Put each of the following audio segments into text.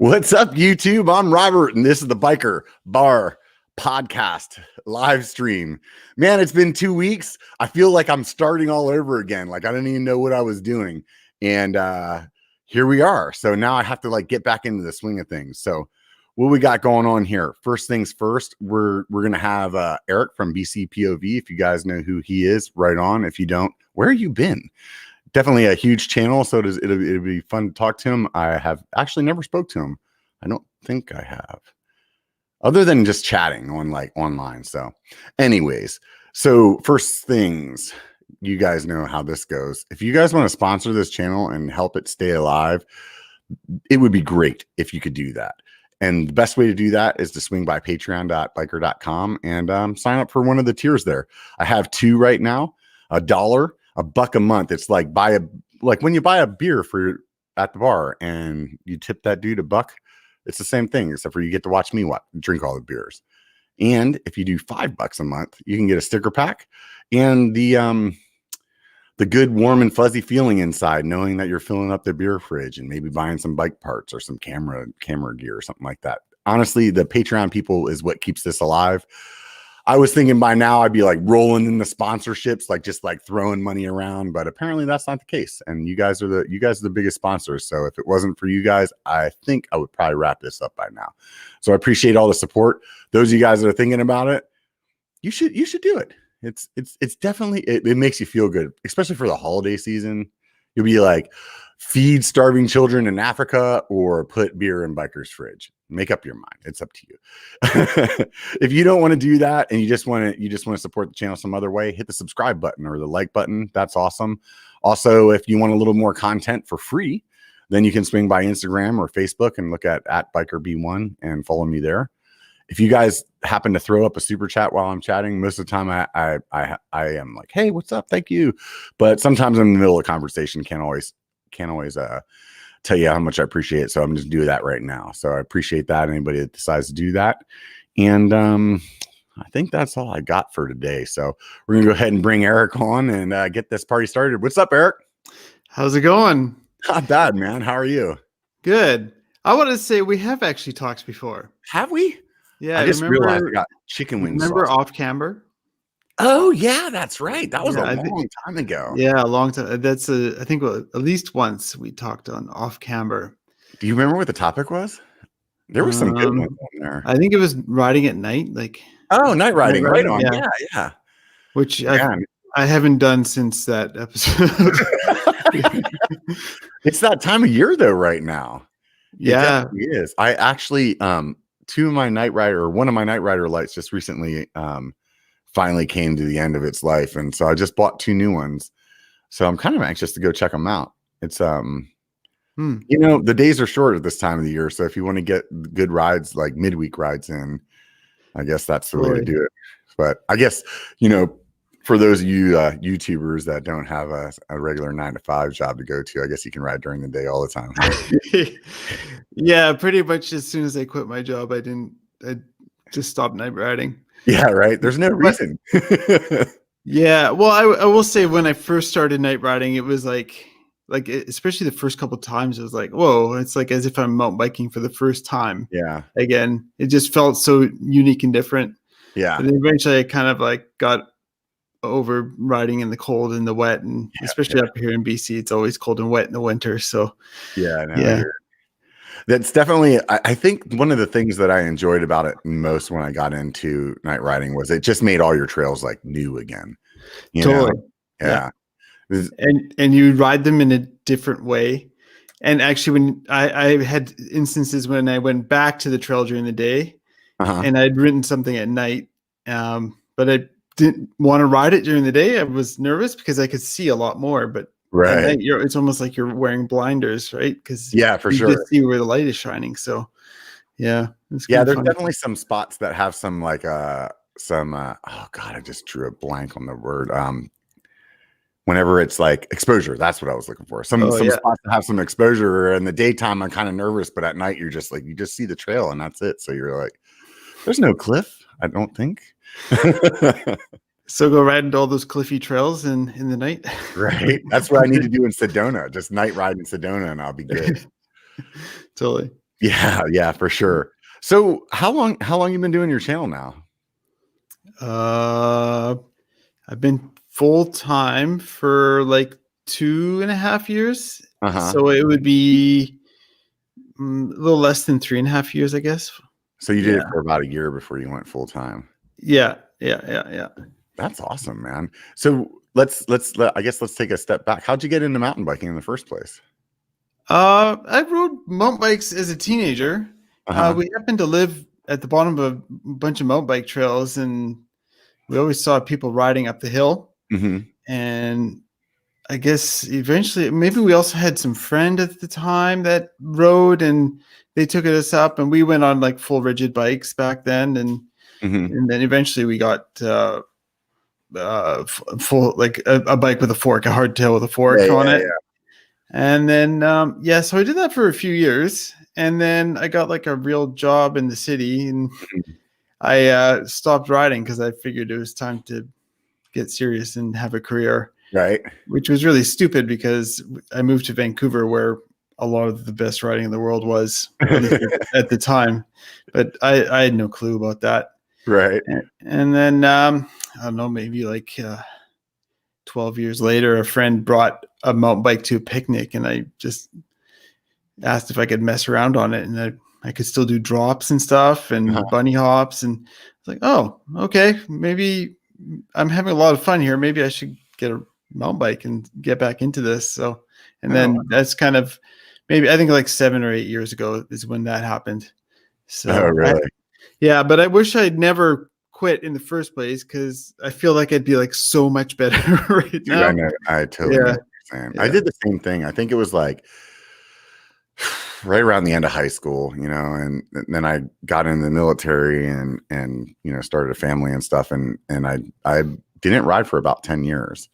What's up, YouTube? I'm Robert, and this is the BCPOV Bar Podcast live stream. Man, it's been 2 weeks. I feel like I'm starting all over again. Like I didn't even know what I was doing. And here we are. So now I have to get back into the swing of things. So what we got going on here? First things first, we're going to have Eric from BCPOV. If you guys know who he is, right on. If you don't, where have you been? Definitely a huge channel, so it'll be fun to talk to him. I have actually never spoke to him. I don't think I have, other than just chatting on online. So anyways, so first things, you guys know how this goes. If you guys want to sponsor this channel and help it stay alive, it would be great if you could do that. And the best way to do that is to swing by patreon.biker.com and sign up for one of the tiers there. I have two right now, $1, $1 a month. It's like when you buy a beer at the bar and you tip that dude $1, it's the same thing, except for you get to watch me drink all the beers. And if you do $5 a month, you can get a sticker pack and the good warm and fuzzy feeling inside, knowing that you're filling up the beer fridge and maybe buying some bike parts or some camera gear or something like that. Honestly, the Patreon people is what keeps this alive. I was thinking by now I'd be rolling in the sponsorships, just throwing money around, but apparently that's not the case. And you guys are the biggest sponsors. So if it wasn't for you guys, I think I would probably wrap this up by now. So I appreciate all the support. Those of you guys that are thinking about it, you should do it. It's definitely, it makes you feel good, especially for the holiday season. You'll be feed starving children in Africa or put beer in biker's fridge. Make up your mind. It's up to you. If you don't want to do that and you just want to support the channel some other way, hit the subscribe button or the like button. That's awesome. Also, if you want a little more content for free, then you can swing by Instagram or Facebook and look at BikerB1 and follow me there. If you guys happen to throw up a super chat while I'm chatting, most of the time I am like, hey, what's up? Thank you. But sometimes I'm in the middle of a conversation, can't always tell you how much I appreciate it. So I'm just doing that right now. So I appreciate that. Anybody that decides to do that. And I think that's all I got for today. So we're going to go ahead and bring Eric on and get this party started. What's up, Eric? How's it going? Not bad, man. How are you? Good. I want to say we have actually talked before. Have we? Yeah. I just realized I got chicken wings. Remember off camber? Oh yeah, that's right. That was a long time ago. Yeah, a long time. I think at least once we talked on off camber. Do you remember what the topic was? There was some good ones on there. I think it was riding at night, night riding, right on. Yeah. Which I haven't done since that episode. It's that time of year though, right now. Yeah, it is. I actually one of my Night Rider lights just recently finally came to the end of its life, and so I just bought 2 new ones. So I'm kind of anxious to go check them out. It's the days are short at this time of the year, so if you want to get good rides, like midweek rides in, I guess that's the way to do it. But I guess for those of you YouTubers that don't have a regular 9-to-5 job to go to, I guess you can ride during the day all the time. Huh? Yeah, pretty much as soon as I quit my job, I just stopped night riding. Yeah, right. There's no reason. Yeah, well, I will say when I first started night riding, it was especially the first couple of times, it was whoa, it's as if I'm mountain biking for the first time. Yeah. Again, it just felt so unique and different. Yeah. And then eventually I kind of got over riding in the cold and the wet, and especially up here in BC, it's always cold and wet in the winter. So yeah. That's definitely, I think one of the things that I enjoyed about it most when I got into night riding was it just made all your trails new again. Totally. Yeah. And you ride them in a different way. And actually, when I had instances when I went back to the trail during the day and I'd ridden something at night, but I didn't want to ride it during the day. I was nervous because I could see a lot more, but at night, it's almost like you're wearing blinders, right? Because for sure, just see where the light is shining. So there's definitely some spots that have some oh god, I just drew a blank on the word. Whenever it's exposure, that's what I was looking for. Some spots that have some exposure. In the daytime, I'm kind of nervous, but at night, you're just you just see the trail and that's it. So you're there's no cliff, I don't think. So go ride into all those cliffy trails in the night. Right. That's what I need to do in Sedona. Just night ride in Sedona and I'll be good. Totally. Yeah, for sure. So how long you been doing your channel now? I've been full time for like 2.5 years. So it would be a little less than 3.5 years, I guess. So you did it for about a year before you went full time. Yeah. That's awesome, man. So I guess let's take a step back. How'd you get into mountain biking in the first place? I rode mountain bikes as a teenager. We happened to live at the bottom of a bunch of mountain bike trails, and we always saw people riding up the hill. And I guess eventually, maybe we also had some friend at the time that rode, and they took us up, and we went on like full rigid bikes back then, and then eventually we got full like a bike with a fork, a hardtail with a fork on it. And then so I did that for a few years, and then I got like a real job in the city, and I stopped riding because I figured it was time to get serious and have a career. Right. Which was really stupid because I moved to Vancouver, where a lot of the best riding in the world was, at least at the time. But I had no clue about that. Right. And then, I don't know, maybe like 12 years later, a friend brought a mountain bike to a picnic, and I just asked if I could mess around on it. And I could still do drops and stuff and bunny hops. And I was like, oh, okay, maybe I'm having a lot of fun here. Maybe I should get a mountain bike and get back into this. So, and then that's kind of maybe, I think like 7 or 8 years ago is when that happened. So, really? But I wish I'd never quit in the first place, because I feel like I'd be like so much better right now. I know. I totally know what you're saying. I did the same thing. I think it was like right around the end of high school, and then I got in the military and started a family and stuff. And I didn't ride for about 10 years.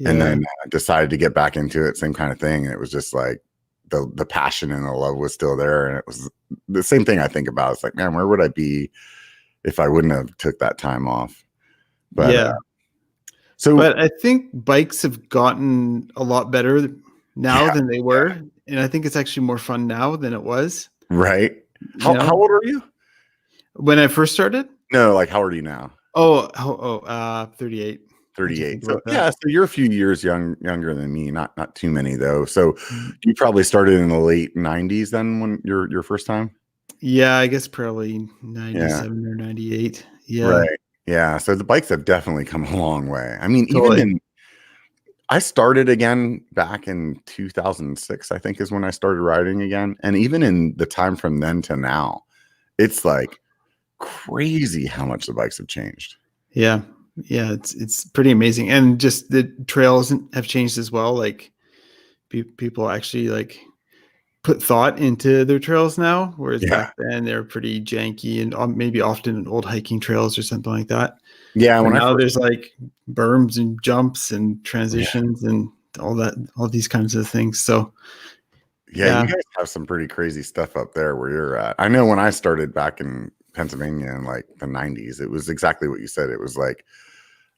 And then I decided to get back into it, same kind of thing. And it was just like the passion and the love was still there. And it was the same thing I think about. It's like, man, where would I be if I wouldn't have took that time off? But but I think bikes have gotten a lot better now than they were. And I think it's actually more fun now than it was. Right. How old are you? When I first started? No, like how old are you now? 38. 38. So so you're a few years younger than me, not too many though. So you probably started in the late 90s then, when your first time? Yeah, I guess probably 97 or 98. Yeah. Right. Yeah. So the bikes have definitely come a long way. I mean, even I started again back in 2006, I think is when I started riding again. And even in the time from then to now, it's like crazy how much the bikes have changed. Yeah. It's pretty amazing. And just the trails have changed as well. Like people actually like put thought into their trails now, whereas back then they're pretty janky and maybe often old hiking trails or something like that. Yeah. When now there's like berms and jumps and transitions and all these kinds of things. So you guys have some pretty crazy stuff up there where you're at. I know when I started back in Pennsylvania in like the 90s, it was exactly what you said. It was like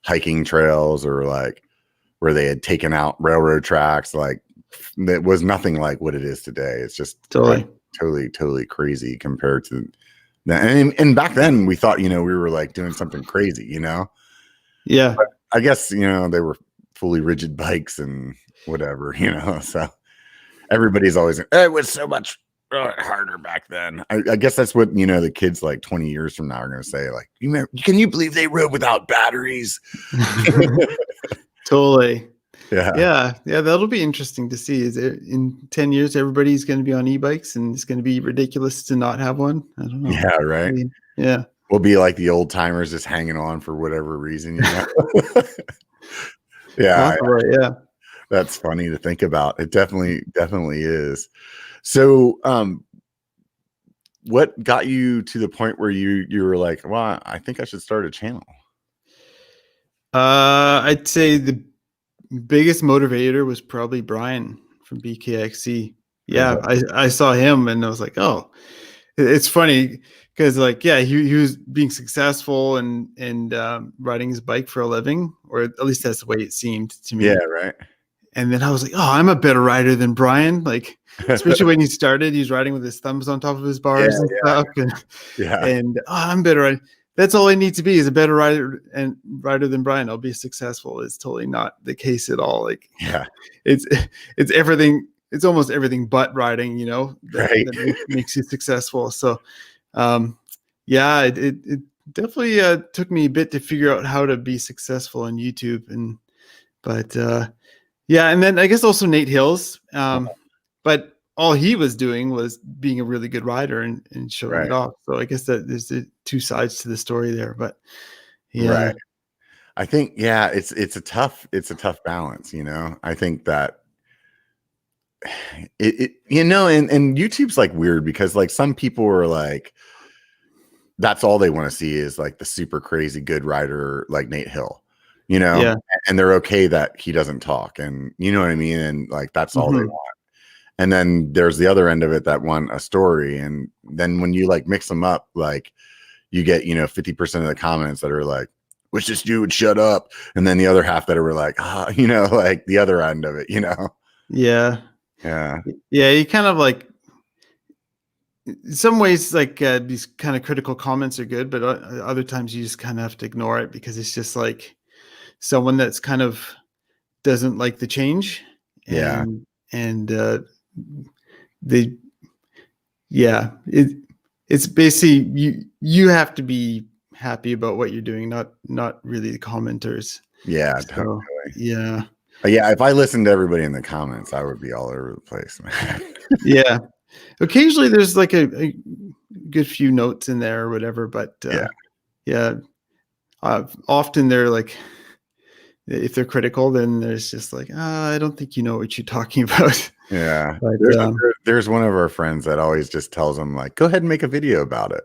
hiking trails, or like where they had taken out railroad tracks. Like it was nothing like what it is today. It's just totally crazy compared to that. And back then we thought, we were like doing something crazy, Yeah. But I guess, they were fully rigid bikes and whatever, so everybody's always, it was so much harder back then. I guess that's what, the kids like 20 years from now are going to say, like, can you believe they rode without batteries? Totally. Yeah. That'll be interesting to see. Is it in 10 years everybody's going to be on e-bikes and it's going to be ridiculous to not have one? I don't know. Yeah, right. I mean, yeah. We'll be like the old timers just hanging on for whatever reason, Yeah. That's funny to think about. It definitely is. So, what got you to the point where you were like, well, I think I should start a channel? I'd say the biggest motivator was probably Brian from BKXC. Yeah, I saw him and I was like, oh, it's funny because like, he was being successful and riding his bike for a living, or at least that's the way it seemed to me. Yeah, right. And then I was like, oh, I'm a better rider than Brian. Like, especially when he started, he's riding with his thumbs on top of his bars and stuff. And oh, I'm better. That's all I need to be, is a better rider than Brian. I'll be successful. It's totally not the case at all. Like, it's everything. It's almost everything but riding, that makes you successful. So, it definitely took me a bit to figure out how to be successful on YouTube. And then I guess also Nate Hills. But all he was doing was being a really good rider and showing it off. So I guess that there's the two sides to the story there. But I think it's a tough balance. I think that and YouTube's like weird, because like some people are like, that's all they want to see is like the super crazy good rider like Nate Hill, and they're okay that he doesn't talk, and you know what I mean, and like that's all they want. And then there's the other end of it that want a story, and then when you like mix them up, like you get 50% of the comments that are like, wish this dude would shut up, and then the other half that are like, like the other end of it, you kind of like, in some ways, like these kind of critical comments are good, but other times you just kind of have to ignore it, because it's just like someone that's kind of doesn't like the change. It's basically you have to be happy about what you're doing, not really the commenters. Totally. If I listened to everybody in the comments, I would be all over the place, man. Occasionally there's like a good few notes in there or whatever, but often they're like, if they're critical, then there's just like, I don't think you know what you're talking about. But, there's one of our friends that always just tells them like, go ahead and make a video about it,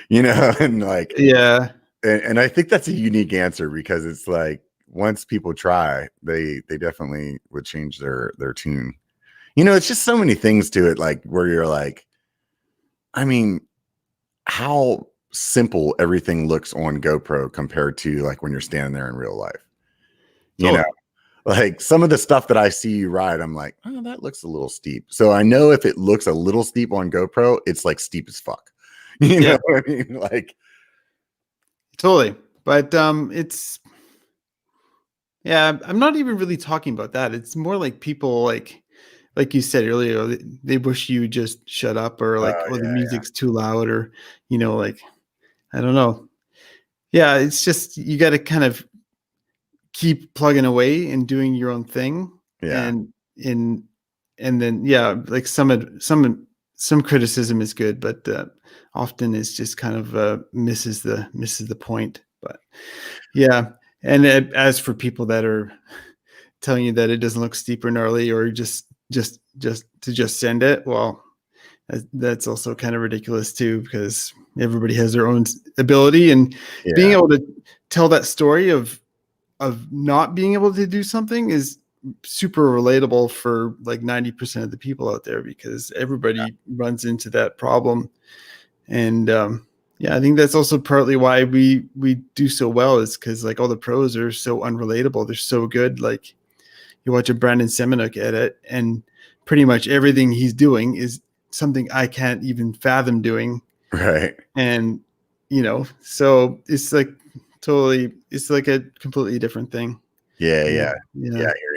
and like, and I think that's a unique answer, because it's like, once people try, they definitely would change their tune. It's just so many things to it, like where you're like, I mean, how simple everything looks on GoPro compared to like when you're standing there in real life. Like some of the stuff that I see you ride, I'm like, oh, that looks a little steep. So I know if it looks a little steep on GoPro, it's like steep as fuck. You know what I mean? Like, totally. But it's, I'm not even really talking about that. It's more like people like you said earlier, they wish you just shut up, or like, the music's too loud, or, like, I don't know. Yeah. It's just, you got to kind of keep plugging away and doing your own thing. And then, like some criticism is good, but often it's just kind of misses the point. But and as for people that are telling you that it doesn't look steep or gnarly, or just send it, well, that's also kind of ridiculous too, because everybody has their own ability, and being able to tell that story of not being able to do something is super relatable for like 90% of the people out there, because everybody runs into that problem. And I think that's also partly why we do so well, is because like all the pros are so unrelatable. They're so good. Like you watch a Brandon Semenuk edit, and pretty much everything he's doing is something I can't even fathom doing. Right. And, so it's like it's like a completely different thing. I hear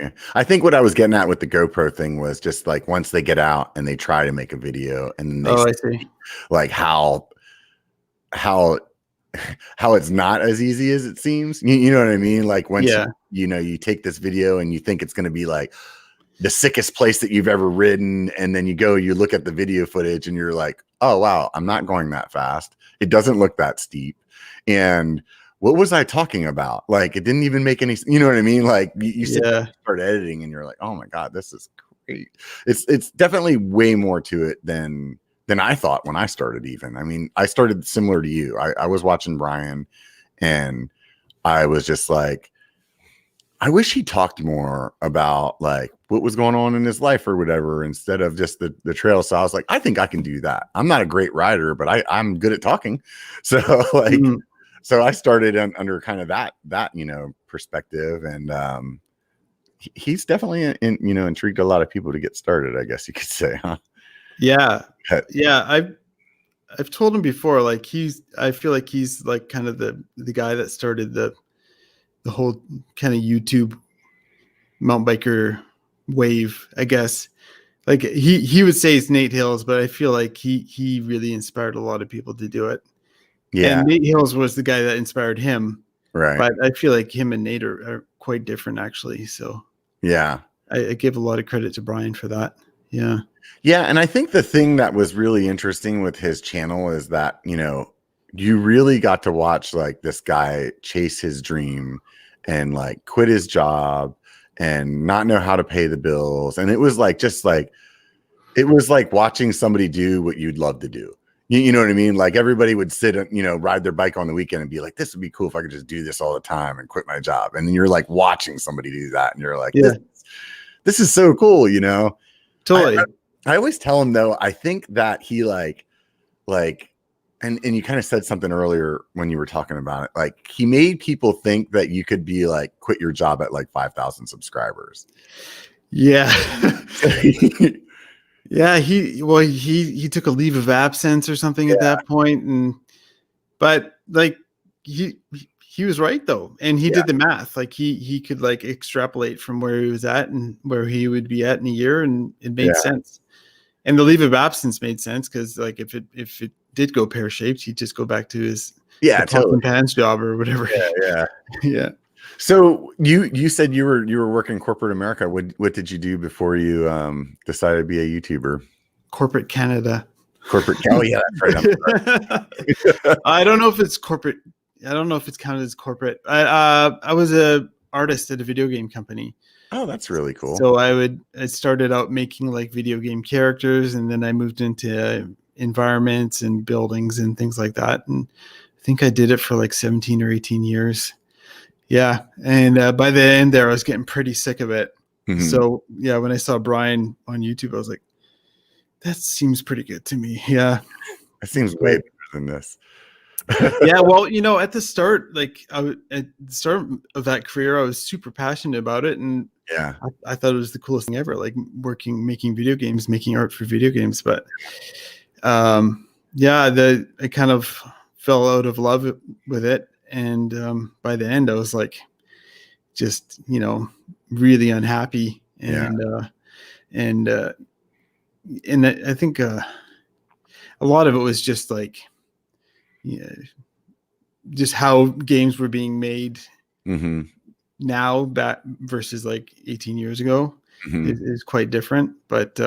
you. I think what I was getting at with the GoPro thing was just like, once they get out and they try to make a video, and they see like how it's not as easy as it seems. You know what I mean? Like once you take this video and you think it's going to be like the sickest place that you've ever ridden, and then you look at the video footage and you're like, oh wow, I'm not going that fast. It doesn't look that steep. And what was I talking about? Like, it didn't even make any, you know what I mean? Like you start editing and you're like, oh my God, this is great. It's definitely way more to it than I thought when I started even. I mean, I started similar to you. I was watching Brian, and I was just like, I wish he talked more about like what was going on in his life or whatever, instead of just the trail. So I was like, I think I can do that. I'm not a great rider, but I'm good at talking. So like, so I started under kind of that perspective. And he's definitely intrigued a lot of people to get started, I guess you could say, huh? Yeah. I've told him before, like I feel like he's like kind of the guy that started the whole kind of YouTube mountain biker wave, I guess. Like he would say it's Nate Hills, but I feel like he really inspired a lot of people to do it. Yeah. And Nate Hills was the guy that inspired him. Right. But I feel like him and Nate are quite different, actually. So yeah, I give a lot of credit to Brian for that. Yeah. Yeah. And I think the thing that was really interesting with his channel is that, you really got to watch like this guy chase his dream and like quit his job and not know how to pay the bills. And it was like, it was like watching somebody do what you'd love to do. You know what I mean? Like everybody would sit and, ride their bike on the weekend and be like, this would be cool if I could just do this all the time and quit my job. And then you're like watching somebody do that. And you're like, this is so cool, Totally. I always tell him though, I think that he and you kind of said something earlier when you were talking about it. Like he made people think that you could be like, quit your job at like 5,000 subscribers. Yeah. Yeah. He took a leave of absence or something at that point. But like he was right though. And he did the math. Like he could like extrapolate from where he was at and where he would be at in a year. And it made sense. And the leave of absence made sense because like if it did go pear-shaped, he'd just go back to his totally pants job or whatever. Yeah. So you said you were working corporate America. What did you do before you decided to be a YouTuber? Corporate Canada. Oh yeah, that's right. I don't know if it's corporate. I don't know if it's counted as corporate. I was a artist at a video game company. Oh, that's really cool. So I started out making like video game characters, and then I moved into environments and buildings and things like that. And I think I did it for like 17 or 18 years. Yeah. And by the end there, I was getting pretty sick of it. Mm-hmm. So yeah, when I saw Brian on YouTube, I was like, that seems pretty good to me. Yeah. It seems way better than this. Yeah. Well, at the start, like at the start of that career, I was super passionate about it. And I thought it was the coolest thing ever, like making video games, making art for video games. But I kind of fell out of love with it. And by the end, I was like, just, really unhappy. And I think a lot of it was just like, just how games were being made now back versus like 18 years ago is quite different. But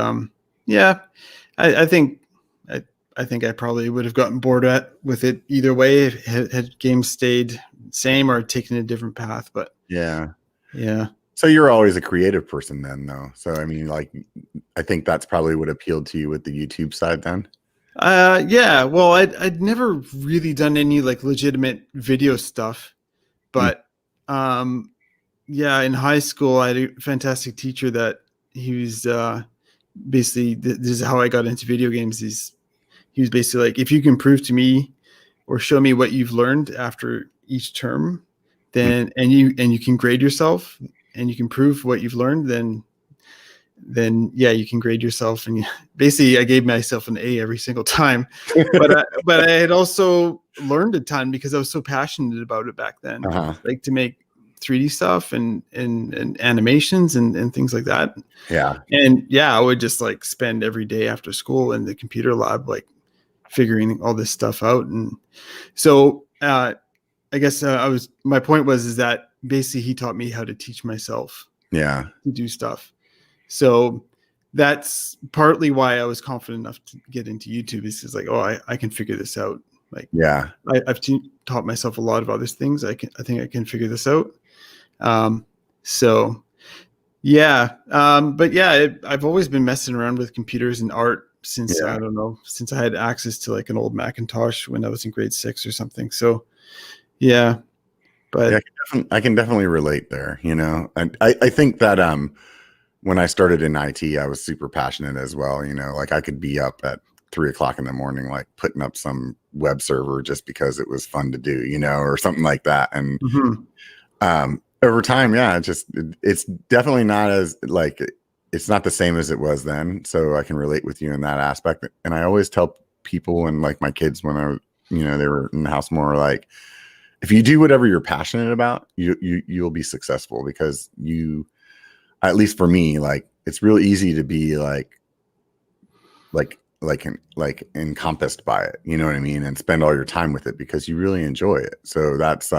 I think I probably would have gotten bored with it either way if had games stayed same or taken a different path. But yeah. So you're always a creative person then, though. So I mean, like, I think that's probably what appealed to you with the YouTube side then. Yeah. Well, I'd never really done any like legitimate video stuff, but in high school I had a fantastic teacher that he was basically this is how I got into video games. He was basically like, if you can prove to me or show me what you've learned after each term, then and you can grade yourself and you can prove what you've learned, then you can grade yourself. And basically I gave myself an A every single time. but I had also learned a ton because I was so passionate about it back then. Like to make 3D stuff and animations and things like that. Yeah. And I would just like spend every day after school in the computer lab, like figuring all this stuff out. And so I guess my point was that basically he taught me how to teach myself to do stuff. So that's partly why I was confident enough to get into YouTube. Is just like, I can figure this out. Like, I've taught myself a lot of other things. I think I can figure this out. But I've always been messing around with computers and art since I don't know, since I had access to like an old Macintosh when I was in grade 6 or something. So but I can definitely relate there. I think that when I started in IT, I was super passionate as well. Like I could be up at 3:00 in the morning, like putting up some web server just because it was fun to do, or something like that. And over time, yeah, it's definitely not as like, it's not the same as it was then. So I can relate with you in that aspect. And I always tell people, and like my kids when they were in the house more, like, if you do whatever you're passionate about, you'll be successful, because at least for me, like, it's real easy to be like encompassed by it, you know what I mean, and spend all your time with it because you really enjoy it. So that's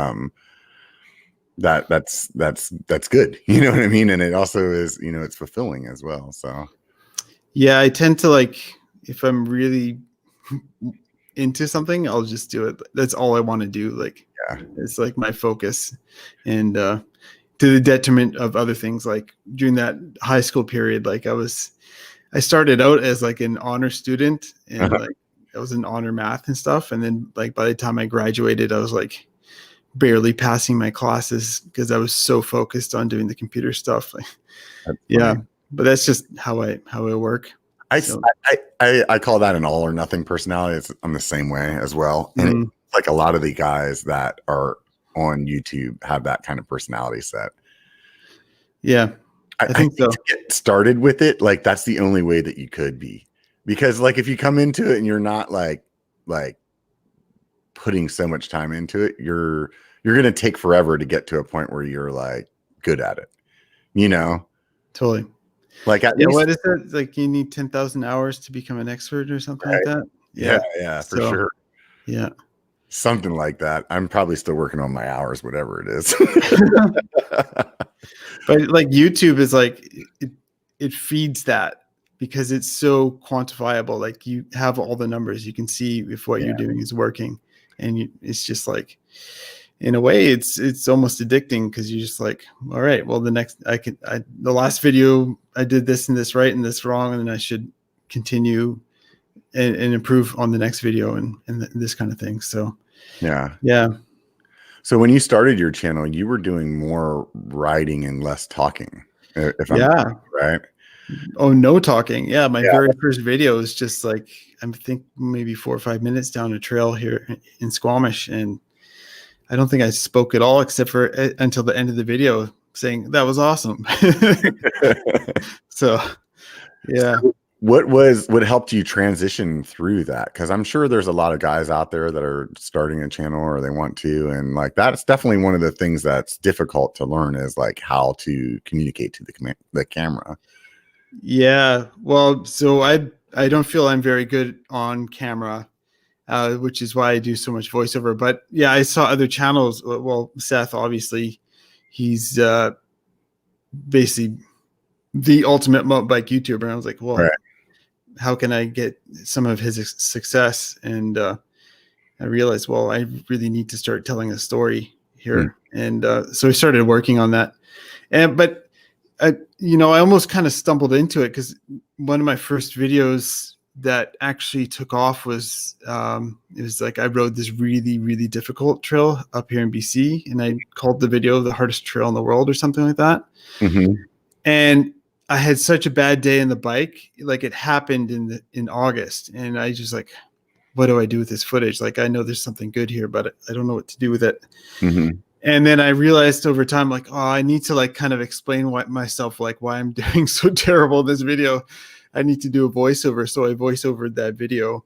that's good, you know what I mean, and it also is, it's fulfilling as well. So yeah, I tend to, like, if I'm really into something, I'll just do it. That's all I want to do. Like, yeah, it's like my focus, and to the detriment of other things. Like during that high school period, like I started out as like an honor student, and like I was in honor math and stuff, and then like by the time I graduated, I was like barely passing my classes because I was so focused on doing the computer stuff. Like, yeah, but that's just how I work. I call that an all or nothing personality. I'm the same way as well. And it's like a lot of the guys that are on YouTube have that kind of personality set. Yeah, I think so. To get started with it, like, that's the only way that you could be, because like if you come into it and you're not like putting so much time into it, you're going to take forever to get to a point where you're like good at it, Totally. Like, at least, what is it like you need 10,000 hours to become an expert or something like that? Yeah, for sure. Yeah, something like that. I'm probably still working on my hours, whatever it is. But like YouTube is like, it feeds that because it's so quantifiable. Like you have all the numbers, you can see if what you're doing is working, and it's just like, in a way, it's almost addicting, because you're just like, all right, well, the last video I did this and this right and this wrong, and then I should continue and improve on the next video and this kind of thing. So yeah. So when you started your channel, you were doing more writing and less talking, if I'm right. Oh, no talking. Yeah, my very first video is just like, I think maybe 4 or 5 minutes down a trail here in Squamish, and I don't think I spoke at all except for until the end of the video saying that was awesome. So, yeah. So what helped you transition through that? Because I'm sure there's a lot of guys out there that are starting a channel or they want to, and like that's definitely one of the things that's difficult to learn, is like how to communicate to the camera. Yeah. Well, so I don't feel I'm very good on camera. Which is why I do so much voiceover. But yeah, I saw other channels. Well, Seth, obviously, he's basically the ultimate mountain bike YouTuber. And I was like, well, how can I get some of his success? And I realized, well, I really need to start telling a story here. And so I started working on that. But I almost kind of stumbled into it, because one of my first videos that actually took off was it was like I rode this really, really difficult trail up here in BC, and I called the video the hardest trail in the world or something like that. And I had such a bad day on the bike. Like, it happened in August, and I just like, what do I do with this footage? Like, I know there's something good here, but I don't know what to do with it. And then I realized over time, like, oh, I need to like kind of explain myself, like why I'm doing so terrible in this video. I need to do a voiceover. So I voiceovered that video,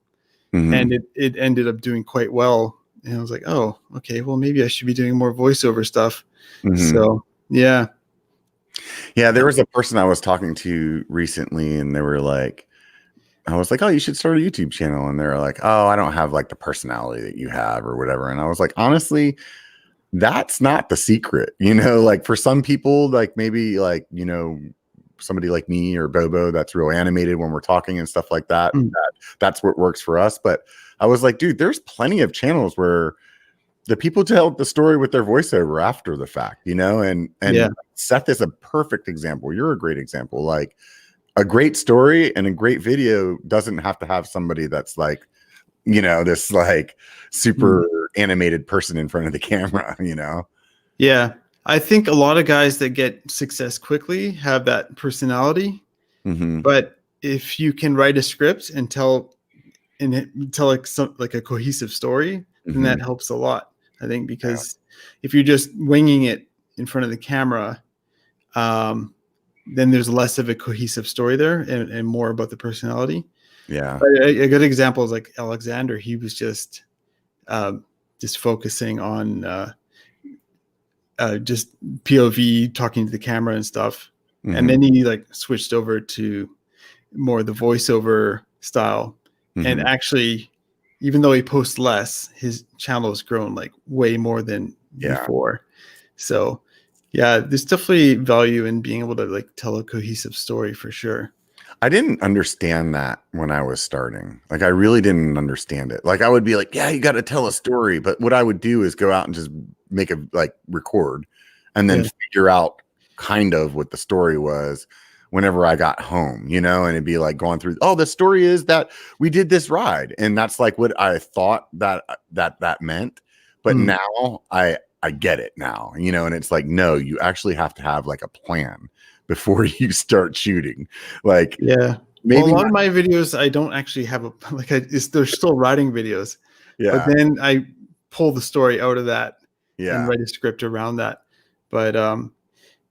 and it ended up doing quite well. And I was like, oh, okay, well, maybe I should be doing more voiceover stuff. So, yeah. Yeah. There was a person I was talking to recently, and they were like, I was like, oh, you should start a YouTube channel. And they're like, oh, I don't have like the personality that you have or whatever. And I was like, honestly, that's not the secret, like for some people, like maybe like, somebody like me or Bobo that's real animated when we're talking and stuff like that. That's what works for us. But I was like, dude, there's plenty of channels where the people tell the story with their voiceover after the fact, and Seth is a perfect example. You're a great example. Like, a great story and a great video doesn't have to have somebody that's like, this like super animated person in front of the camera, Yeah. I think a lot of guys that get success quickly have that personality, but if you can write a script and tell like a cohesive story, then that helps a lot, I think, because if you're just winging it in front of the camera, then there's less of a cohesive story there and more about the personality. Yeah. But a good example is like Alexander. He was just focusing on just POV, talking to the camera and stuff. Mm-hmm. And then he like switched over to more the voiceover style. Mm-hmm. And actually, even though he posts less, his channel has grown like way more than before. So yeah, there's definitely value in being able to like tell a cohesive story for sure. I didn't understand that when I was starting. Like, I really didn't understand it. Like, I would be like, yeah, you got to tell a story. But what I would do is go out and just make a record and then figure out kind of what the story was whenever I got home, and it'd be like going through, the story is that we did this ride. And that's like what I thought that meant. But now I get it now, and it's like, no, you actually have to have like a plan before you start shooting. Like, maybe a lot of my videos, I don't actually have they're still writing videos. Yeah. But then I pull the story out of that and write a script around that. But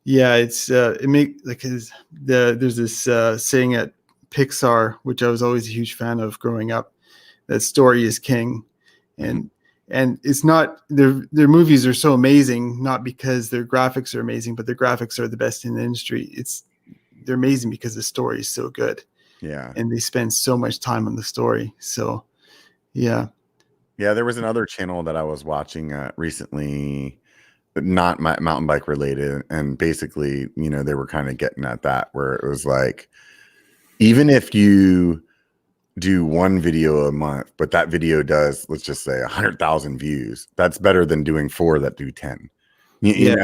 it's there's this saying at Pixar, which I was always a huge fan of growing up, that story is king. And it's not their movies are so amazing, not because their graphics are amazing, but their graphics are the best in the industry. They're amazing because the story is so good. Yeah. And they spend so much time on the story. So yeah. Yeah, there was another channel that I was watching recently, not mountain bike related, and basically, they were kind of getting at that, where it was like, even if you do one video a month, but that video does, let's just say 100,000 views, that's better than doing 4 that do 10. You know,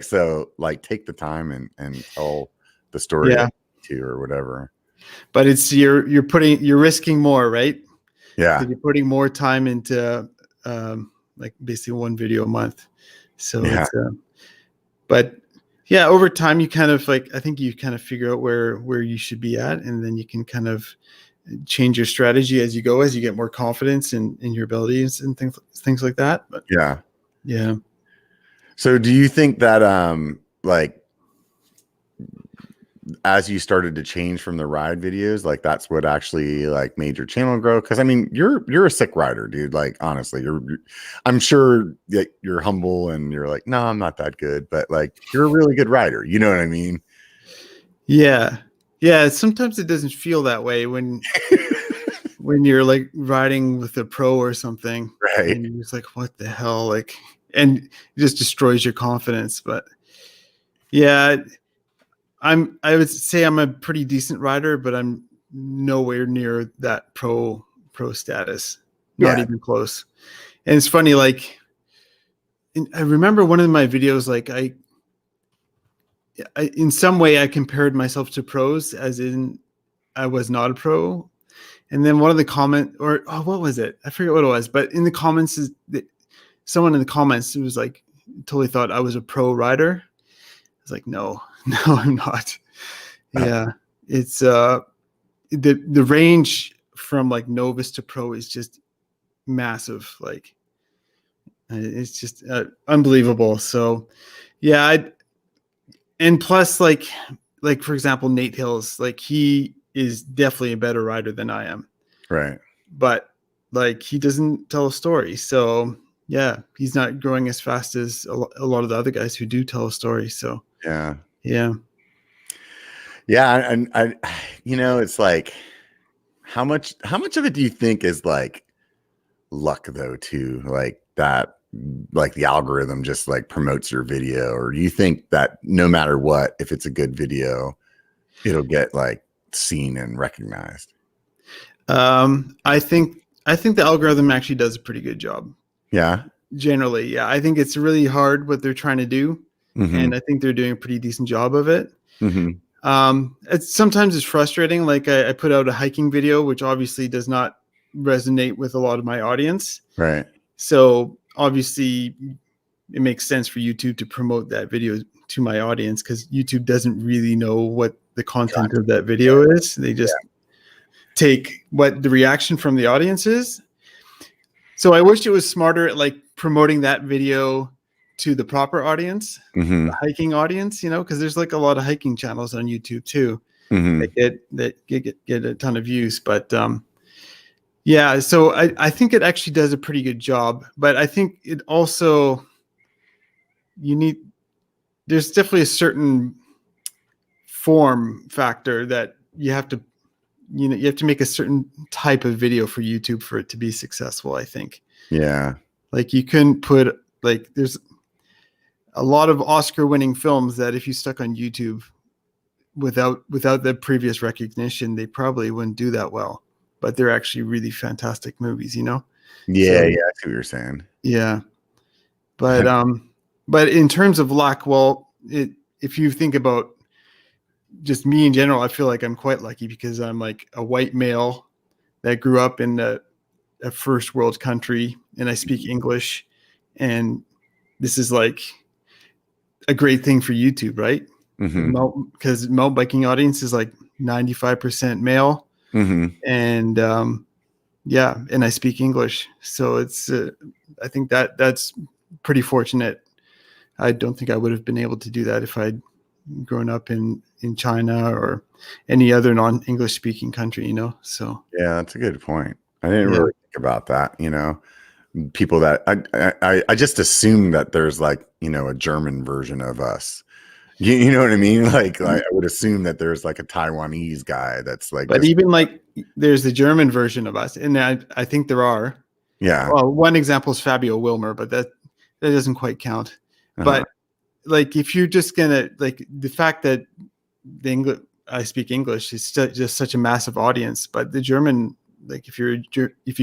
so take the time and tell the story to or whatever. But it's you're risking more, right? Yeah. You're putting more time into basically one video a month. So it's but yeah, over time you kind of I think you kind of figure out where you should be at, and then you can kind of change your strategy as you go, as you get more confidence in your abilities and things like that. But yeah. So do you think that as you started to change from the ride videos, that's what actually made your channel grow? Because I mean, you're a sick rider, dude. Honestly, I'm sure that you're humble and you're like, no, I'm not that good, but you're a really good rider. You know what I mean? Yeah. Yeah, sometimes it doesn't feel that way when you're riding with a pro or something, right? And you're just like, what the hell? And it just destroys your confidence. But yeah, I would say I'm a pretty decent rider, but I'm nowhere near that pro status. Not even close. And it's funny, I remember one of my videos, I in some way I compared myself to pros, as in I was not a pro. And then one of the what was it? I forget what it was, but in the comments someone in the comments was totally thought I was a pro rider. I was like, no, I'm not. Yeah. It's the range from novice to pro is just massive. It's just unbelievable. So yeah, and plus, for example, Nate Hills, he is definitely a better rider than I am. Right. But he doesn't tell a story. So yeah, he's not growing as fast as a lot of the other guys who do tell a story. So yeah. And I it's how much of it do you think is luck though, too? That the algorithm just promotes your video, or do you think that no matter what, if it's a good video, it'll get seen and recognized? I think the algorithm actually does a pretty good job. Yeah. Generally. Yeah. I think it's really hard what they're trying to do. Mm-hmm. And I think they're doing a pretty decent job of it. Mm-hmm. Sometimes it's frustrating. I put out a hiking video, which obviously does not resonate with a lot of my audience. Right. So obviously it makes sense for YouTube to promote that video to my audience, because YouTube doesn't really know what the content of that video is. They just take what the reaction from the audience is. So I wish it was smarter at promoting that video to the proper audience, the hiking audience, because there's like a lot of hiking channels on YouTube too that get a ton of views. But yeah, so I think it actually does a pretty good job. But I think it also there's definitely a certain form factor that you have to make a certain type of video for YouTube for it to be successful, I think. Yeah. Like you couldn't put there's a lot of Oscar winning films that if you stuck on YouTube without the previous recognition, they probably wouldn't do that well, but they're actually really fantastic movies, Yeah. So, yeah. I see what you're saying. Yeah. But in terms of luck, if you think about just me in general, I feel like I'm quite lucky because I'm like a white male that grew up in a first world country and I speak English, and this is like a great thing for YouTube, right? Because mountain biking audience is like 95% male, and and I speak English, so it's I think that's pretty fortunate. I don't think I would have been able to do that if I'd grown up in China or any other non-English speaking country, So yeah, that's a good point. I didn't really think about that. People that I just assume that there's like a German version of us. You know what I mean? Like I would assume that there's like a Taiwanese guy that's like. But even like there's the German version of us, and I think there are. Yeah. Well, one example is Fabio Wilmer, but that doesn't quite count. But like if you're just gonna like the fact that I speak English is just such a massive audience, but the German, like if you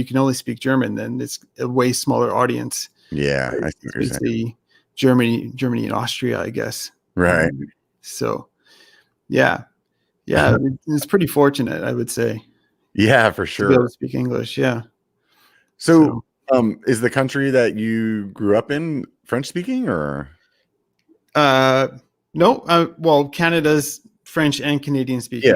can only speak German, then it's a way smaller audience. Yeah, I see what you're saying. Germany and Austria, I guess. Right. So, yeah, it's pretty fortunate, I would say. Yeah, for sure. To be able to speak English, yeah. So, is the country that you grew up in French speaking or? No. Well, Canada's French and Canadian speaking.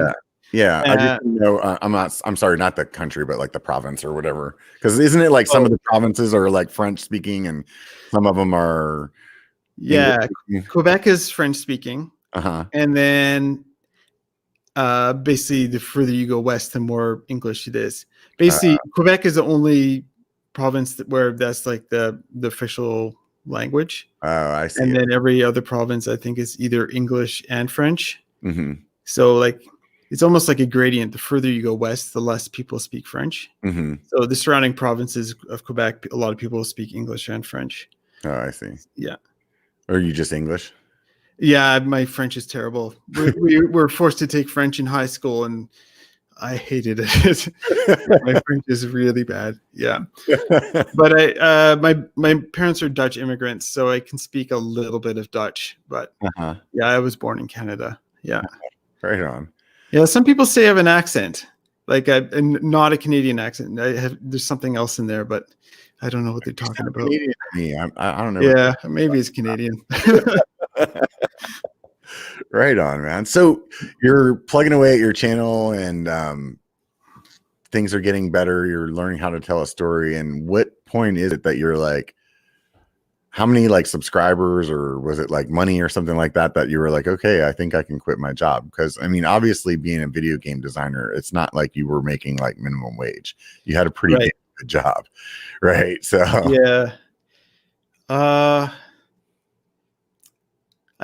Yeah. I just know. I'm sorry, not the country, but like the province or whatever. Because isn't it like some of the provinces are like French speaking and some of them are. Yeah, Quebec is French speaking, and then basically the further you go west, the more English it is. Basically, Quebec is the only province where that's like the official language. Oh, I see. And then every other province, I think, is either English and French. So like it's almost like a gradient. The further you go west, the less people speak French. So the surrounding provinces of Quebec, a lot of people speak English and French. Oh, I see. Yeah. Are you just English? Yeah, my French is terrible. We were forced to take French in high school, and I hated it. My French is really bad. Yeah, but my parents are Dutch immigrants, so I can speak a little bit of Dutch. But yeah, I was born in Canada. Yeah, right on. Yeah, some people say I have an accent, like not a Canadian accent. There's something else in there, but I don't know what they're talking about. Canadian to me. I don't know. Yeah, maybe it's Canadian. Right on, man. So you're plugging away at your channel and things are getting better. You're learning how to tell a story. And what point is it that you're like, how many like subscribers or was it like money or something like that you were like, okay, I think I can quit my job? Because I mean, obviously being a video game designer, it's not like you were making like minimum wage. You had a pretty good job, right? So yeah, I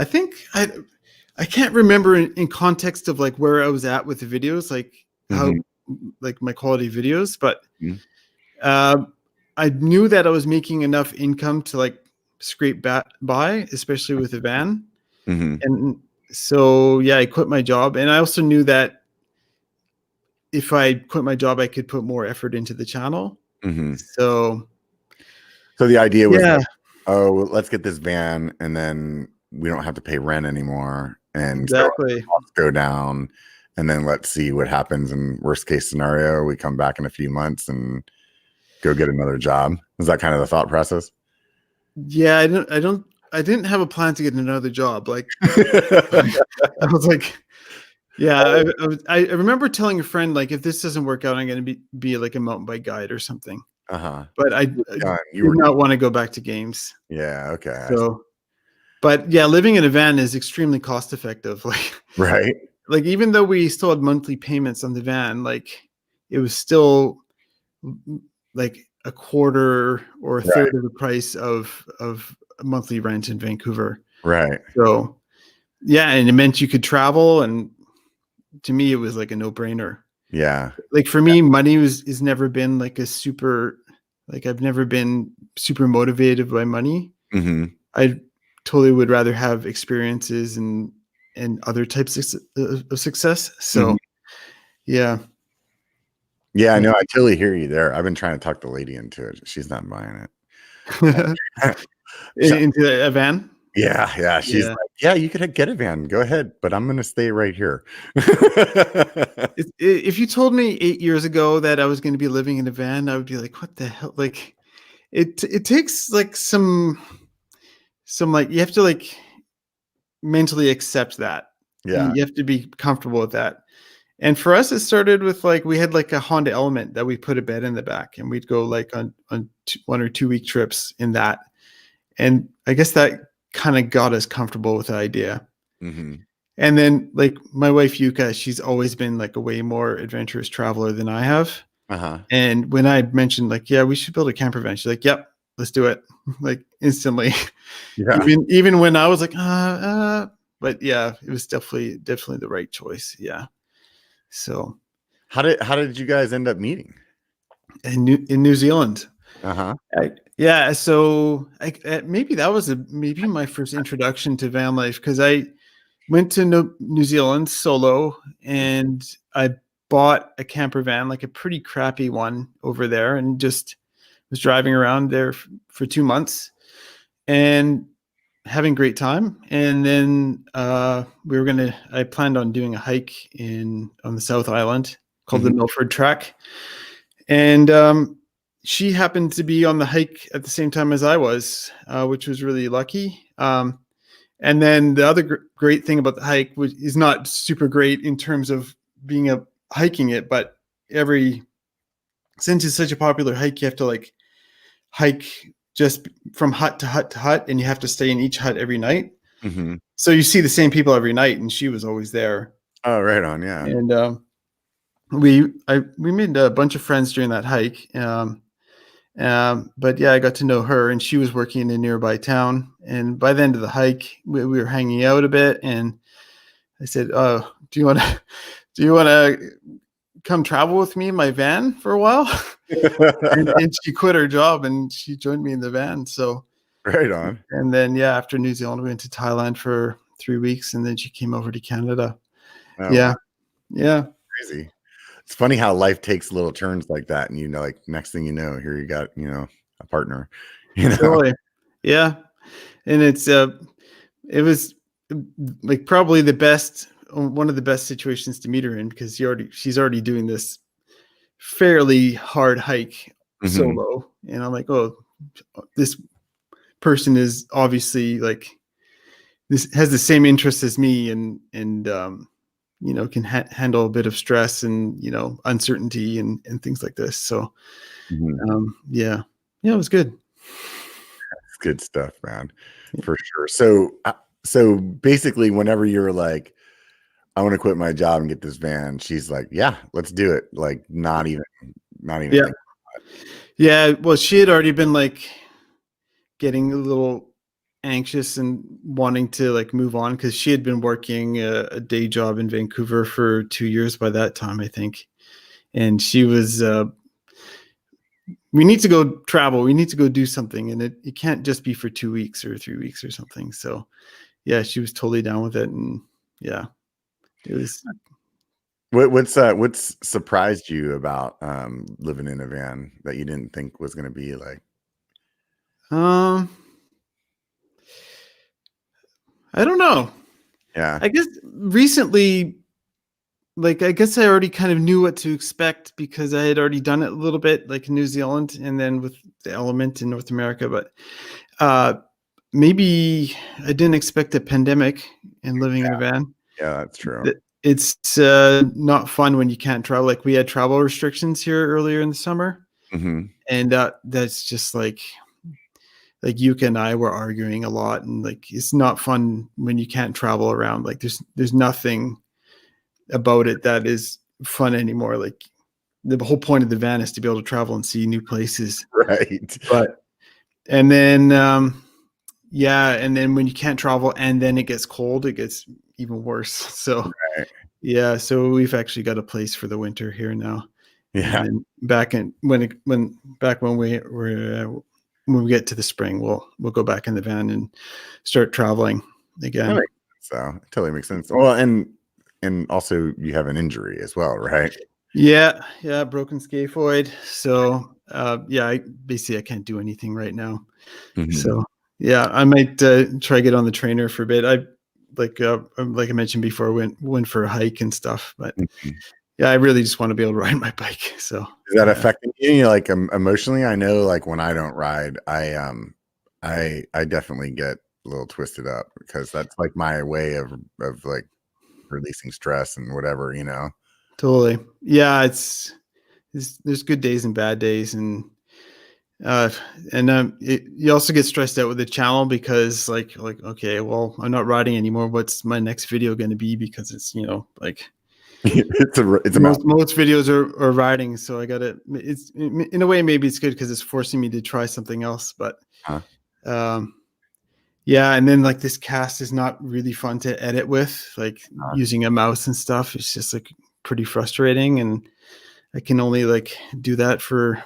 think I can't remember in context of like where I was at with the videos, like how like my quality videos, but I knew that I was making enough income to like scrape by, especially with a van, and so yeah, I quit my job, and I also knew that if I quit my job, I could put more effort into the channel. So the idea was like, oh, let's get this van and then we don't have to pay rent anymore and so costs go down, and then let's see what happens in worst case scenario. We come back in a few months and go get another job. Is that kind of the thought process? Yeah, I didn't have a plan to get another job. Like I was like, yeah, I remember telling a friend, like, if this doesn't work out, I'm going to be like a mountain bike guide or something. but I did not want to go back to games. Yeah. Okay. So, but yeah, living in a van is extremely cost effective. Right. Like even though we still had monthly payments on the van, like it was still like a quarter or a third of the price of a monthly rent in Vancouver. Right. So yeah, and it meant you could travel, and to me it was like a no-brainer. Yeah. Like for me, money has never been like a super, like I've never been super motivated by money. I totally would rather have experiences and other types of success. So yeah. Yeah, I know. I totally hear you there. I've been trying to talk the lady into it. She's not buying it. Into a van? Yeah. Yeah. She's like, yeah, you could get a van. Go ahead. But I'm going to stay right here. If you told me 8 years ago that I was going to be living in a van, I would be like, what the hell? Like it takes like some like, you have to like mentally accept that. Yeah. You have to be comfortable with that. And for us, it started with like, we had like a Honda Element that we put a bed in the back, and we'd go like on 1 or 2 week trips in that. And I guess that kind of got us comfortable with the idea. And then like my wife, Yuka, she's always been like a way more adventurous traveler than I have. And when I mentioned like, yeah, we should build a camper van, she's like, yep, let's do it. Like instantly. Even when I was like, but yeah, it was definitely the right choice. Yeah. So how did you guys end up meeting? In New Zealand. Yeah. So maybe that was maybe my first introduction to van life, because I went to New Zealand solo, and I bought a camper van, like a pretty crappy one over there, and just was driving around there for 2 months and having a great time. And then I planned on doing a hike on the South Island called the Milford Trek. And she happened to be on the hike at the same time as I was, which was really lucky. And then the other great thing about the hike is not super great in terms of hiking it, but since it's such a popular hike, you have to like hike just from hut to hut to hut, and you have to stay in each hut every night. So you see the same people every night, and she was always there. Oh, right on. Yeah. And we made a bunch of friends during that hike. But yeah, I got to know her, and she was working in a nearby town. And by the end of the hike, we were hanging out a bit, and I said, "Oh, do you want to come travel with me in my van for a while?" and she quit her job and she joined me in the van. So right on. And then after New Zealand, we went to Thailand for 3 weeks, and then she came over to Canada. Wow. Yeah. Crazy. It's funny how life takes little turns like that, and like next thing you know, here you got a partner. Totally. Yeah, and it was like probably one of the best situations to meet her in, because she's already doing this fairly hard hike solo, and I'm like, oh, this person is obviously like this, has the same interests as me, and can handle a bit of stress and uncertainty and things like this. So yeah, it was good. It's good stuff, man, for sure. So basically, whenever you're like, I want to quit my job and get this van, she's like, yeah, let's do it. Like not even yeah. Well, she had already been like getting a little anxious and wanting to like move on, because she had been working a day job in Vancouver for 2 years by that time, I think. And she was we need to go travel, we need to go do something, and it can't just be for 2 weeks or 3 weeks or something. So yeah, she was totally down with it. And yeah, it was. What's surprised you about living in a van that you didn't think was going to be like? I don't know. Yeah. I guess recently, like, I guess I already kind of knew what to expect, because I had already done it a little bit, like in New Zealand and then with the Element in North America. But maybe I didn't expect a pandemic and living in a van. Yeah, that's true. It's not fun when you can't travel. Like we had travel restrictions here earlier in the summer. And that's just like Yuka and I were arguing a lot, and like it's not fun when you can't travel around. Like there's nothing about it that is fun anymore. Like the whole point of the van is to be able to travel and see new places. Right. And then and then when you can't travel and then it gets cold, it gets even worse. So so we've actually got a place for the winter here now. Yeah. And then when we get to the spring, we'll go back in the van and start traveling again. So it totally makes sense. Well, and also you have an injury as well, right? Yeah, broken scaphoid. So I can't do anything right now. So I might try to get on the trainer for a bit. I like I mentioned before, went for a hike and stuff, but I really just want to be able to ride my bike. So is that affecting you like emotionally? I know like when I don't ride, I definitely get a little twisted up because that's like my way of like releasing stress and whatever, you know. Totally. Yeah, there's good days and bad days, and you also get stressed out with the channel because like okay, well, I'm not riding anymore. What's my next video going to be? Because it's like it's most videos are riding, so I gotta. It's in a way maybe it's good because it's forcing me to try something else, but and then like this cast is not really fun to edit with, like using a mouse and stuff. It's just like pretty frustrating, and I can only like do that for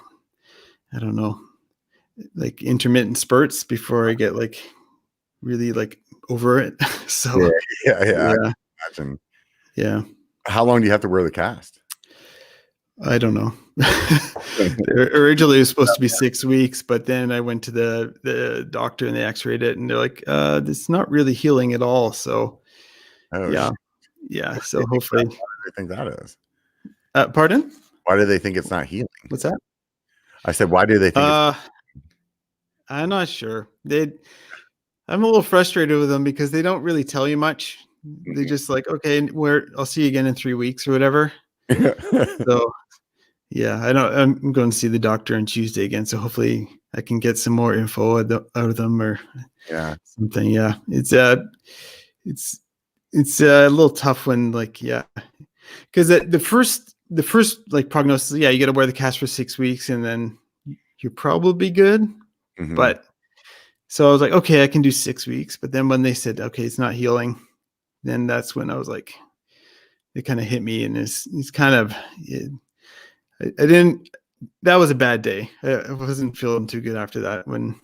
I don't know, like intermittent spurts before I get like really like over it. So yeah. I can imagine. Yeah. How long do you have to wear the cast? I don't know. Originally it was supposed to be 6 weeks, but then I went to the doctor and they x-rayed it and they're like, it's not really healing at all. So so hopefully. Why do they think that is? Pardon? Why do they think it's not healing? What's that? I said, why do they think I'm not sure. I'm a little frustrated with them because they don't really tell you much. They just like, okay, I'll see you again in 3 weeks or whatever. So I'm going to see the doctor on Tuesday again. So hopefully I can get some more info out of them or something. Yeah. It's a little tough when because the first like prognosis, you got to wear the cast for 6 weeks and then you're probably good. But so I was like, okay, I can do 6 weeks. But then when they said, okay, it's not healing, then that's when I was like, it kind of hit me, and it's kind of, that was a bad day. I wasn't feeling too good after that when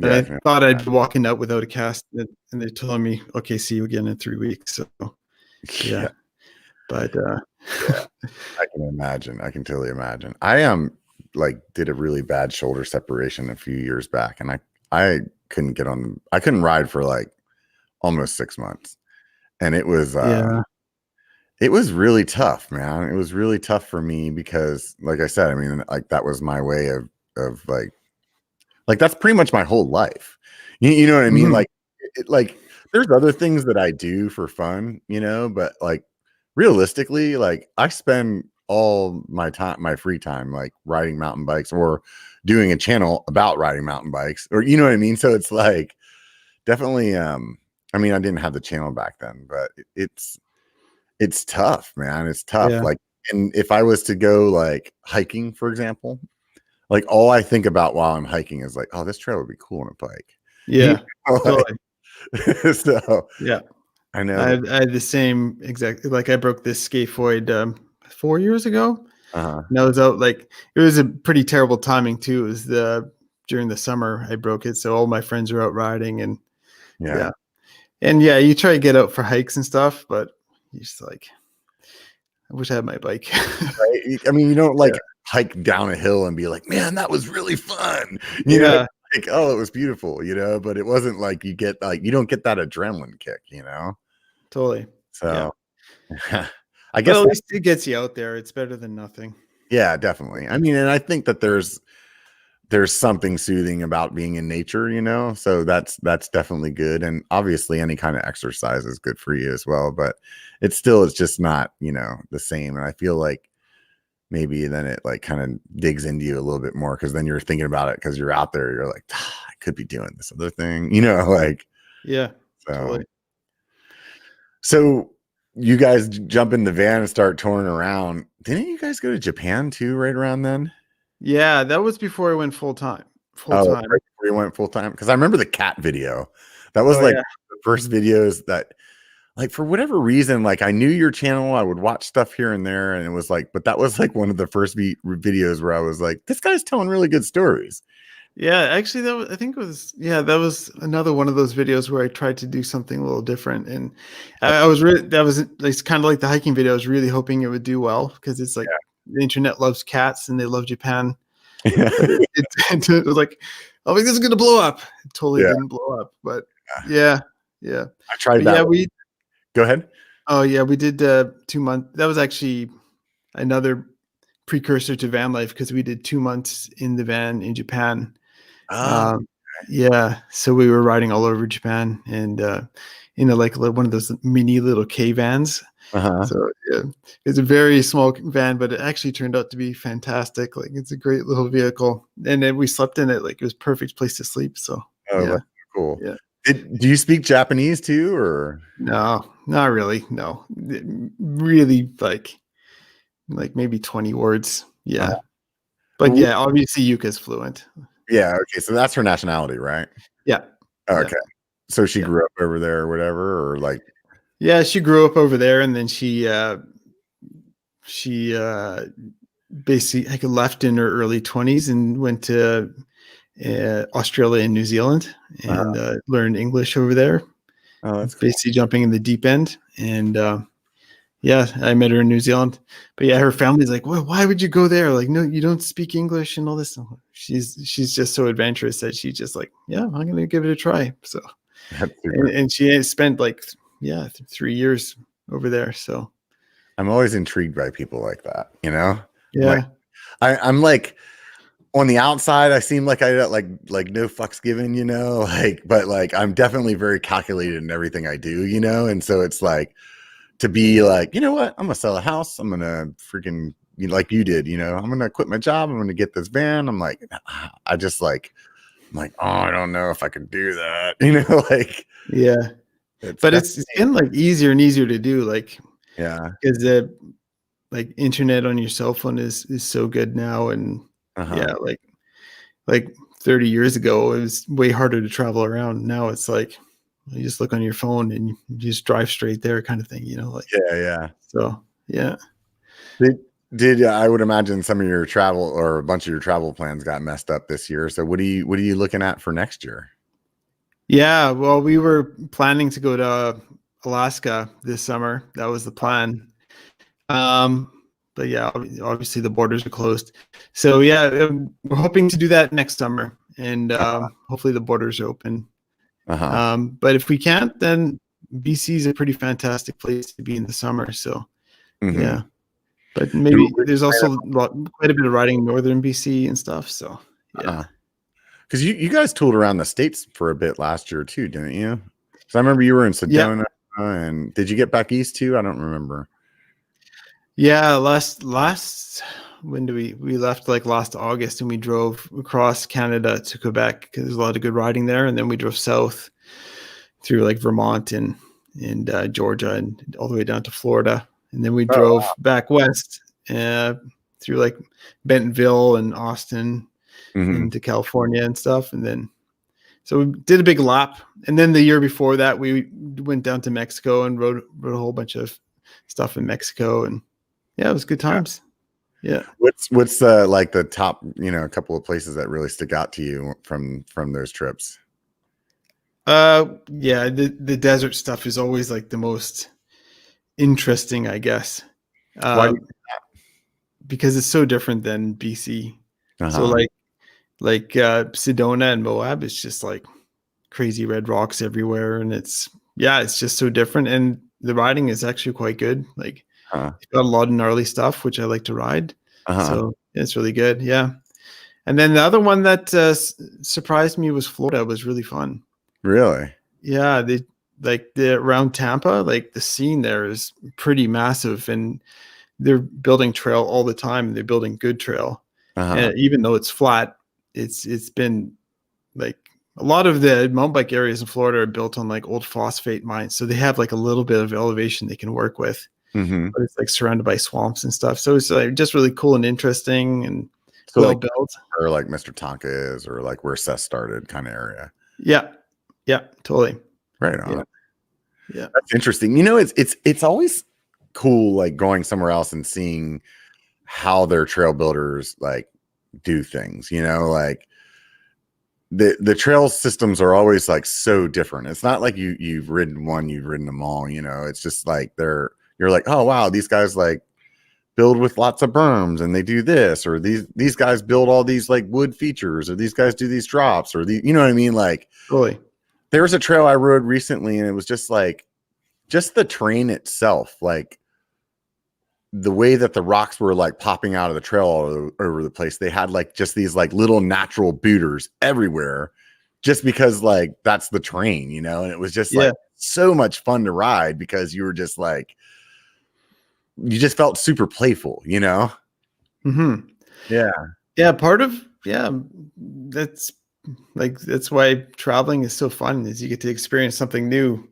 I thought I'd be walking out without a cast, and they told me, okay, see you again in 3 weeks. So but I can imagine. I can totally imagine. I did a really bad shoulder separation a few years back, and I couldn't I couldn't ride for like almost 6 months. And it was it was really tough, man. It was really tough for me because, like I said, I mean, like that was my way of like that's pretty much my whole life. You know what I mean? Like there's other things that I do for fun, but like realistically, like I spend all my free time, like riding mountain bikes or doing a channel about riding mountain bikes, or you know what I mean? So it's like definitely, I mean, I didn't have the channel back then, but it's tough, man. It's tough. Yeah. Like, and if I was to go like hiking, for example, like all I think about while I'm hiking is like, oh, this trail would be cool on a bike. Yeah. Totally. So yeah, I know. I had the same exactly. Like I broke this scaphoid 4 years ago. And I was out like, it was a pretty terrible timing too. It was during the summer I broke it. So all my friends were out riding and and you try to get out for hikes and stuff, but you're just like, I wish I had my bike. Right? I mean, you don't like hike down a hill and be like, man, that was really fun. You know, like, oh, it was beautiful, but it wasn't like you don't get that adrenaline kick, Totally. So I guess at least it gets you out there. It's better than nothing. Yeah, definitely. I mean, and I think that there's something soothing about being in nature, so that's definitely good. And obviously any kind of exercise is good for you as well, but it's just not, the same. And I feel like maybe then it like kind of digs into you a little bit more, because then you're thinking about it because you're out there. You're like, I could be doing this other thing, like. Yeah, So, totally. So you guys jump in the van and start touring around. Didn't you guys go to Japan too, right around then? Yeah, that was before I went full time. Right before you went full time? Because I remember the cat video. That was the first videos that, like, for whatever reason, like, I knew your channel. I would watch stuff here and there, and it was like, but that was like one of the first videos where I was like, this guy's telling really good stories. Yeah, actually, that was another one of those videos where I tried to do something a little different, and it's kind of like the hiking video. I was really hoping it would do well, because it's like the internet loves cats and they love Japan. But it was like, oh, this is gonna blow up. It totally didn't blow up, but yeah. I tried that. Yeah, go ahead. Oh yeah, we did 2 months. That was actually another precursor to van life, because we did 2 months in the van in Japan. Yeah, so we were riding all over Japan, and like one of those mini little K vans. So yeah, it's a very small van, but it actually turned out to be fantastic. Like, it's a great little vehicle, and then we slept in it. Like, it was perfect place to sleep. So that's cool. Yeah. Do you speak Japanese too, or no? Not really. No, really, like maybe 20 words. Yeah, but yeah, obviously Yuka's fluent. Yeah. Okay. So that's her nationality, right? Yeah. Okay. Yeah. So she grew up over there or whatever, or like. Yeah, she grew up over there, and then she basically left in her early 20s and went to Australia and New Zealand, and learned English over there. Oh, that's basically cool. Jumping in the deep end. And yeah, I met her in New Zealand. But yeah, her family's like, well, why would you go there? Like, no, you don't speak English and all this. She's just so adventurous that she's just like, yeah, I'm going to give it a try. So, and she spent like 3 years over there. So I'm always intrigued by people like that, Yeah. Like, I'm like, on the outside, I seem like I like no fucks given, but like, I'm definitely very calculated in everything I do, and so it's like, to be like, you know what, I'm gonna sell a house, I'm gonna freaking, like you did, I'm gonna quit my job, I'm gonna get this van. I'm like, I just like, I'm like, oh, I don't know if I can do that, like. Yeah. But it's been like easier and easier to do, like, because the like internet on your cell phone is so good now, and like 30 years ago it was way harder to travel around. Now it's like you just look on your phone and you just drive straight there, kind of thing, like. So yeah. Did I would imagine some of your travel, or a bunch of your travel plans, got messed up this year. So what are you looking at for next year? Yeah, well, we were planning to go to Alaska this summer. That was the plan. But yeah, obviously the borders are closed. So yeah, we're hoping to do that next summer, and hopefully the borders are open. But if we can't, then BC is a pretty fantastic place to be in the summer. So yeah, but maybe there's also quite a bit of riding in northern BC and stuff. So yeah. Because you guys toured around the States for a bit last year too, didn't you? So I remember you were in Sedona, and did you get back east too? I don't remember. Yeah, last when we left, like last August, and we drove across Canada to Quebec, because there's a lot of good riding there, and then we drove south through like Vermont and Georgia, and all the way down to Florida, and then we drove back west through like Bentonville and Austin. Into California and stuff, and then so we did a big lap, and then the year before that we went down to Mexico and rode a whole bunch of stuff in Mexico, and yeah, it was good times. Yeah. What's like the top, a couple of places that really stick out to you from those trips? Yeah, the desert stuff is always like the most interesting, I guess. Why? Because it's so different than BC. So like Sedona and Moab, it's just like crazy red rocks everywhere, and it's just so different, and the riding is actually quite good. Like it's got a lot of gnarly stuff, which I like to ride. So it's really good. Yeah. And then the other one that surprised me was Florida. It was really fun. Really? Yeah, around Tampa, like the scene there is pretty massive, and they're building trail all the time, and they're building good trail. And even though it's flat, it's been like a lot of the mountain bike areas in Florida are built on like old phosphate mines. So they have like a little bit of elevation they can work with, but it's like surrounded by swamps and stuff. So it's like just really cool and interesting and well built. Or like Mr. Tonka is, or like where Seth started kind of area. Yeah. Yeah, totally. Right on. Yeah. That's interesting. You know, it's always cool like going somewhere else and seeing how their trail builders like do things, you know, like the trail systems are always like so different. It's not like you've ridden one, you've ridden them all, you know. It's just like you're like, oh wow, these guys like build with lots of berms and they do this, or these guys build all these like wood features, or these guys do these drops, or you know what I mean? Like totally. There was a trail I rode recently and it was just like the terrain itself, like the way that the rocks were like popping out of the trail all over the place. They had like just these like little natural booters everywhere just because like that's the terrain, you know? And it was just like so much fun to ride because you were just like, you just felt super playful, you know? Yeah. Yeah. That's why traveling is so fun, is you get to experience something new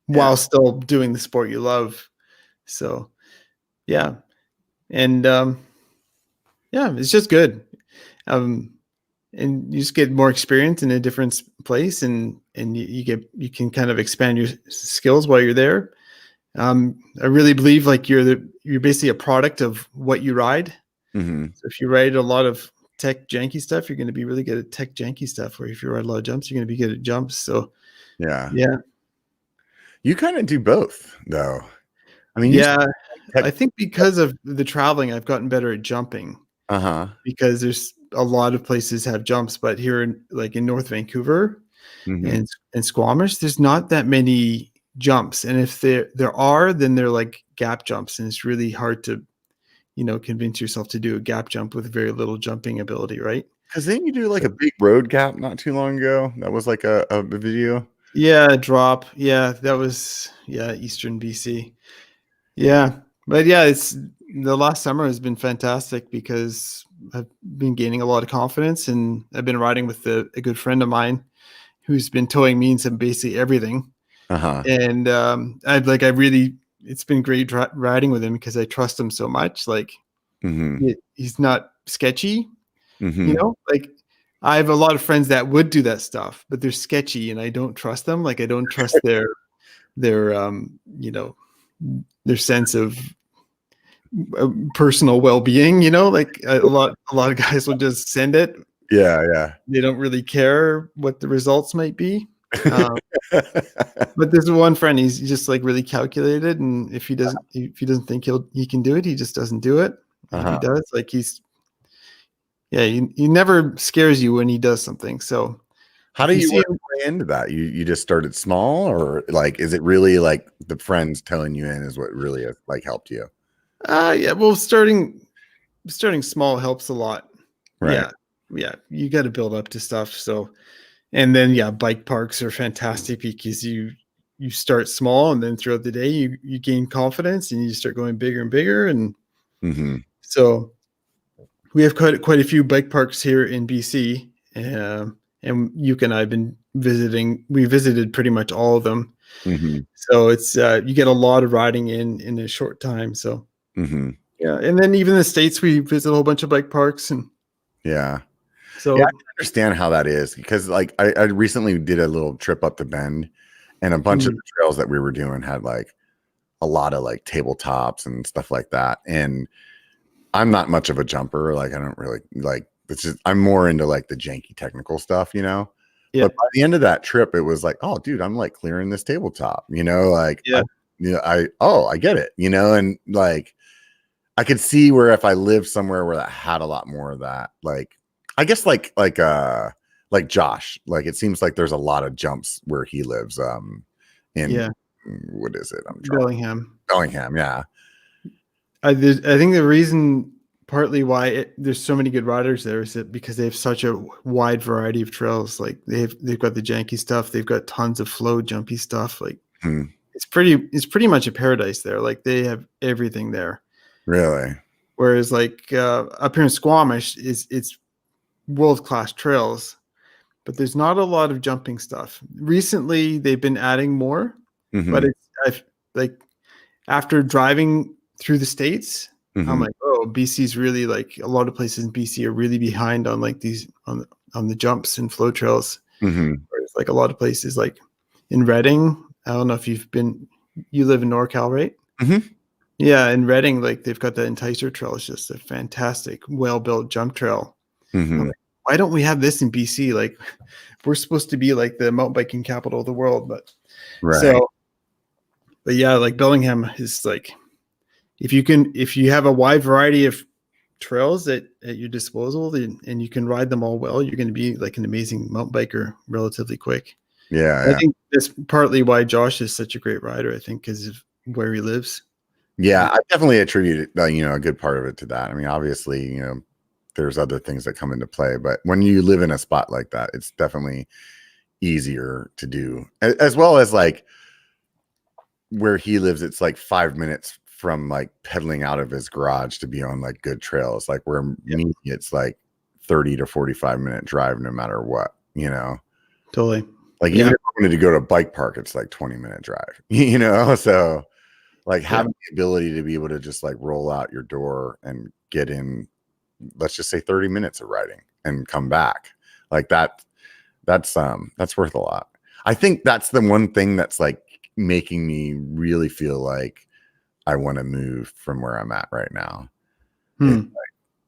while still doing the sport you love. So yeah. And it's just good. And you just get more experience in a different place, and you can kind of expand your skills while you're there. I really believe like you're basically a product of what you ride. So if you ride a lot of tech janky stuff, you're going to be really good at tech janky stuff. Or if you ride a lot of jumps, you're going to be good at jumps. So yeah. You kind of do both though. I mean, I think because of the traveling, I've gotten better at jumping. Because there's a lot of places have jumps, but here in North Vancouver and Squamish, there's not that many jumps. And if there are, then they're like gap jumps, and it's really hard to, convince yourself to do a gap jump with very little jumping ability, right? Because then you do like a big road gap not too long ago. That was like a video. Yeah, drop. Yeah, that was Eastern BC. Yeah, but it's the last summer has been fantastic because I've been gaining a lot of confidence, and I've been riding with a good friend of mine who's been towing me in some basically everything. And it's been great riding with him because I trust him so much. Like he's not sketchy, like I have a lot of friends that would do that stuff, but they're sketchy and I don't trust them. Like I don't trust their sense of personal well-being, like a lot of guys will just send it. Yeah. They don't really care what the results might be. But there's one friend, he's just like really calculated, and if he doesn't think he can do it, he just doesn't do it. If he does, like he never scares you when he does something. So how do you work your way into that? You just started small, or like is it really like the friends telling you in is what really like helped you? Well, starting small helps a lot. Right. Yeah, you got to build up to stuff. So, and then bike parks are fantastic because you start small, and then throughout the day you gain confidence and you start going bigger and bigger. And so we have quite a few bike parks here in BC, and Yuka and I have been visiting. We visited pretty much all of them. So it's you get a lot of riding in a short time. So and then even in the States, we visit a whole bunch of bike parks, and so I understand how that is, because like I recently did a little trip up to Bend, and a bunch of the trails that we were doing had like a lot of like tabletops and stuff like that. And I'm not much of a jumper. Like I don't really like, it's just, I'm more into like the janky technical stuff, but by the end of that trip, it was like, oh dude, I'm like clearing this tabletop, like, I get it, and like, I could see where if I lived somewhere where that had a lot more of that, like, I guess like Josh, like it seems like there's a lot of jumps where he lives, in what is it? Bellingham. Yeah. I think the reason partly why there's so many good riders there is that because they have such a wide variety of trails. Like they've got the janky stuff, they've got tons of flow jumpy stuff. Like it's pretty much a paradise there. Like they have everything there. Really? Whereas like up here in Squamish, it's world-class trails, but there's not a lot of jumping stuff. Recently, they've been adding more, but I've like after driving through the States, I'm like, oh, BC's really like a lot of places in BC are really behind on like these on the jumps and flow trails. Whereas like a lot of places like in Redding, I don't know if you live in NorCal, right? Yeah, in Redding, like they've got the Enticer Trail. It's just a fantastic, well-built jump trail. I'm like, why don't we have this in BC? Like, we're supposed to be like the mountain biking capital of the world, but but yeah, like Bellingham is like, if you have a wide variety of trails at your disposal and you can ride them all well, you're going to be like an amazing mountain biker relatively quick. I think that's partly why Josh is such a great rider. I think because of where he lives. Yeah, I definitely attribute a good part of it to that. I mean, obviously, there's other things that come into play, but when you live in a spot like that, it's definitely easier to do. As well as like where he lives, it's like 5 minutes from like pedaling out of his garage to be on like good trails. Like where me, it's like 30 to 45-minute drive no matter what, Totally. Like even if I wanted to go to a bike park, it's like 20-minute drive, so like having the ability to be able to just like roll out your door and get in, let's just say 30 minutes of riding and come back like that's worth a lot. I think that's the one thing that's like making me really feel like I want to move from where I'm at right now.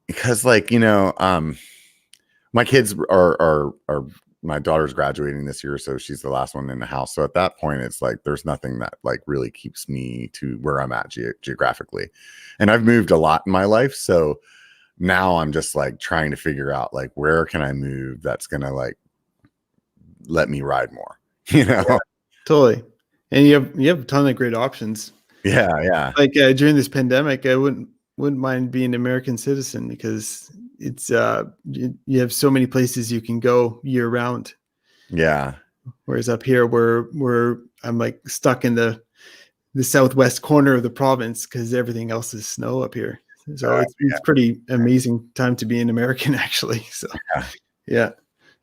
Because like, my kids are my daughter's graduating this year, so she's the last one in the house. So at that point, it's like there's nothing that like really keeps me to where I'm at geographically. And I've moved a lot in my life, so now I'm just like trying to figure out like where can I move that's gonna like let me ride more. Totally. And you have a ton of great options. Yeah. Like during this pandemic, I wouldn't mind being an American citizen because it's you have so many places you can go year round. Yeah. Whereas up here, I'm like stuck in the southwest corner of the province because everything else is snow up here. So it's pretty amazing time to be an American, actually. So yeah.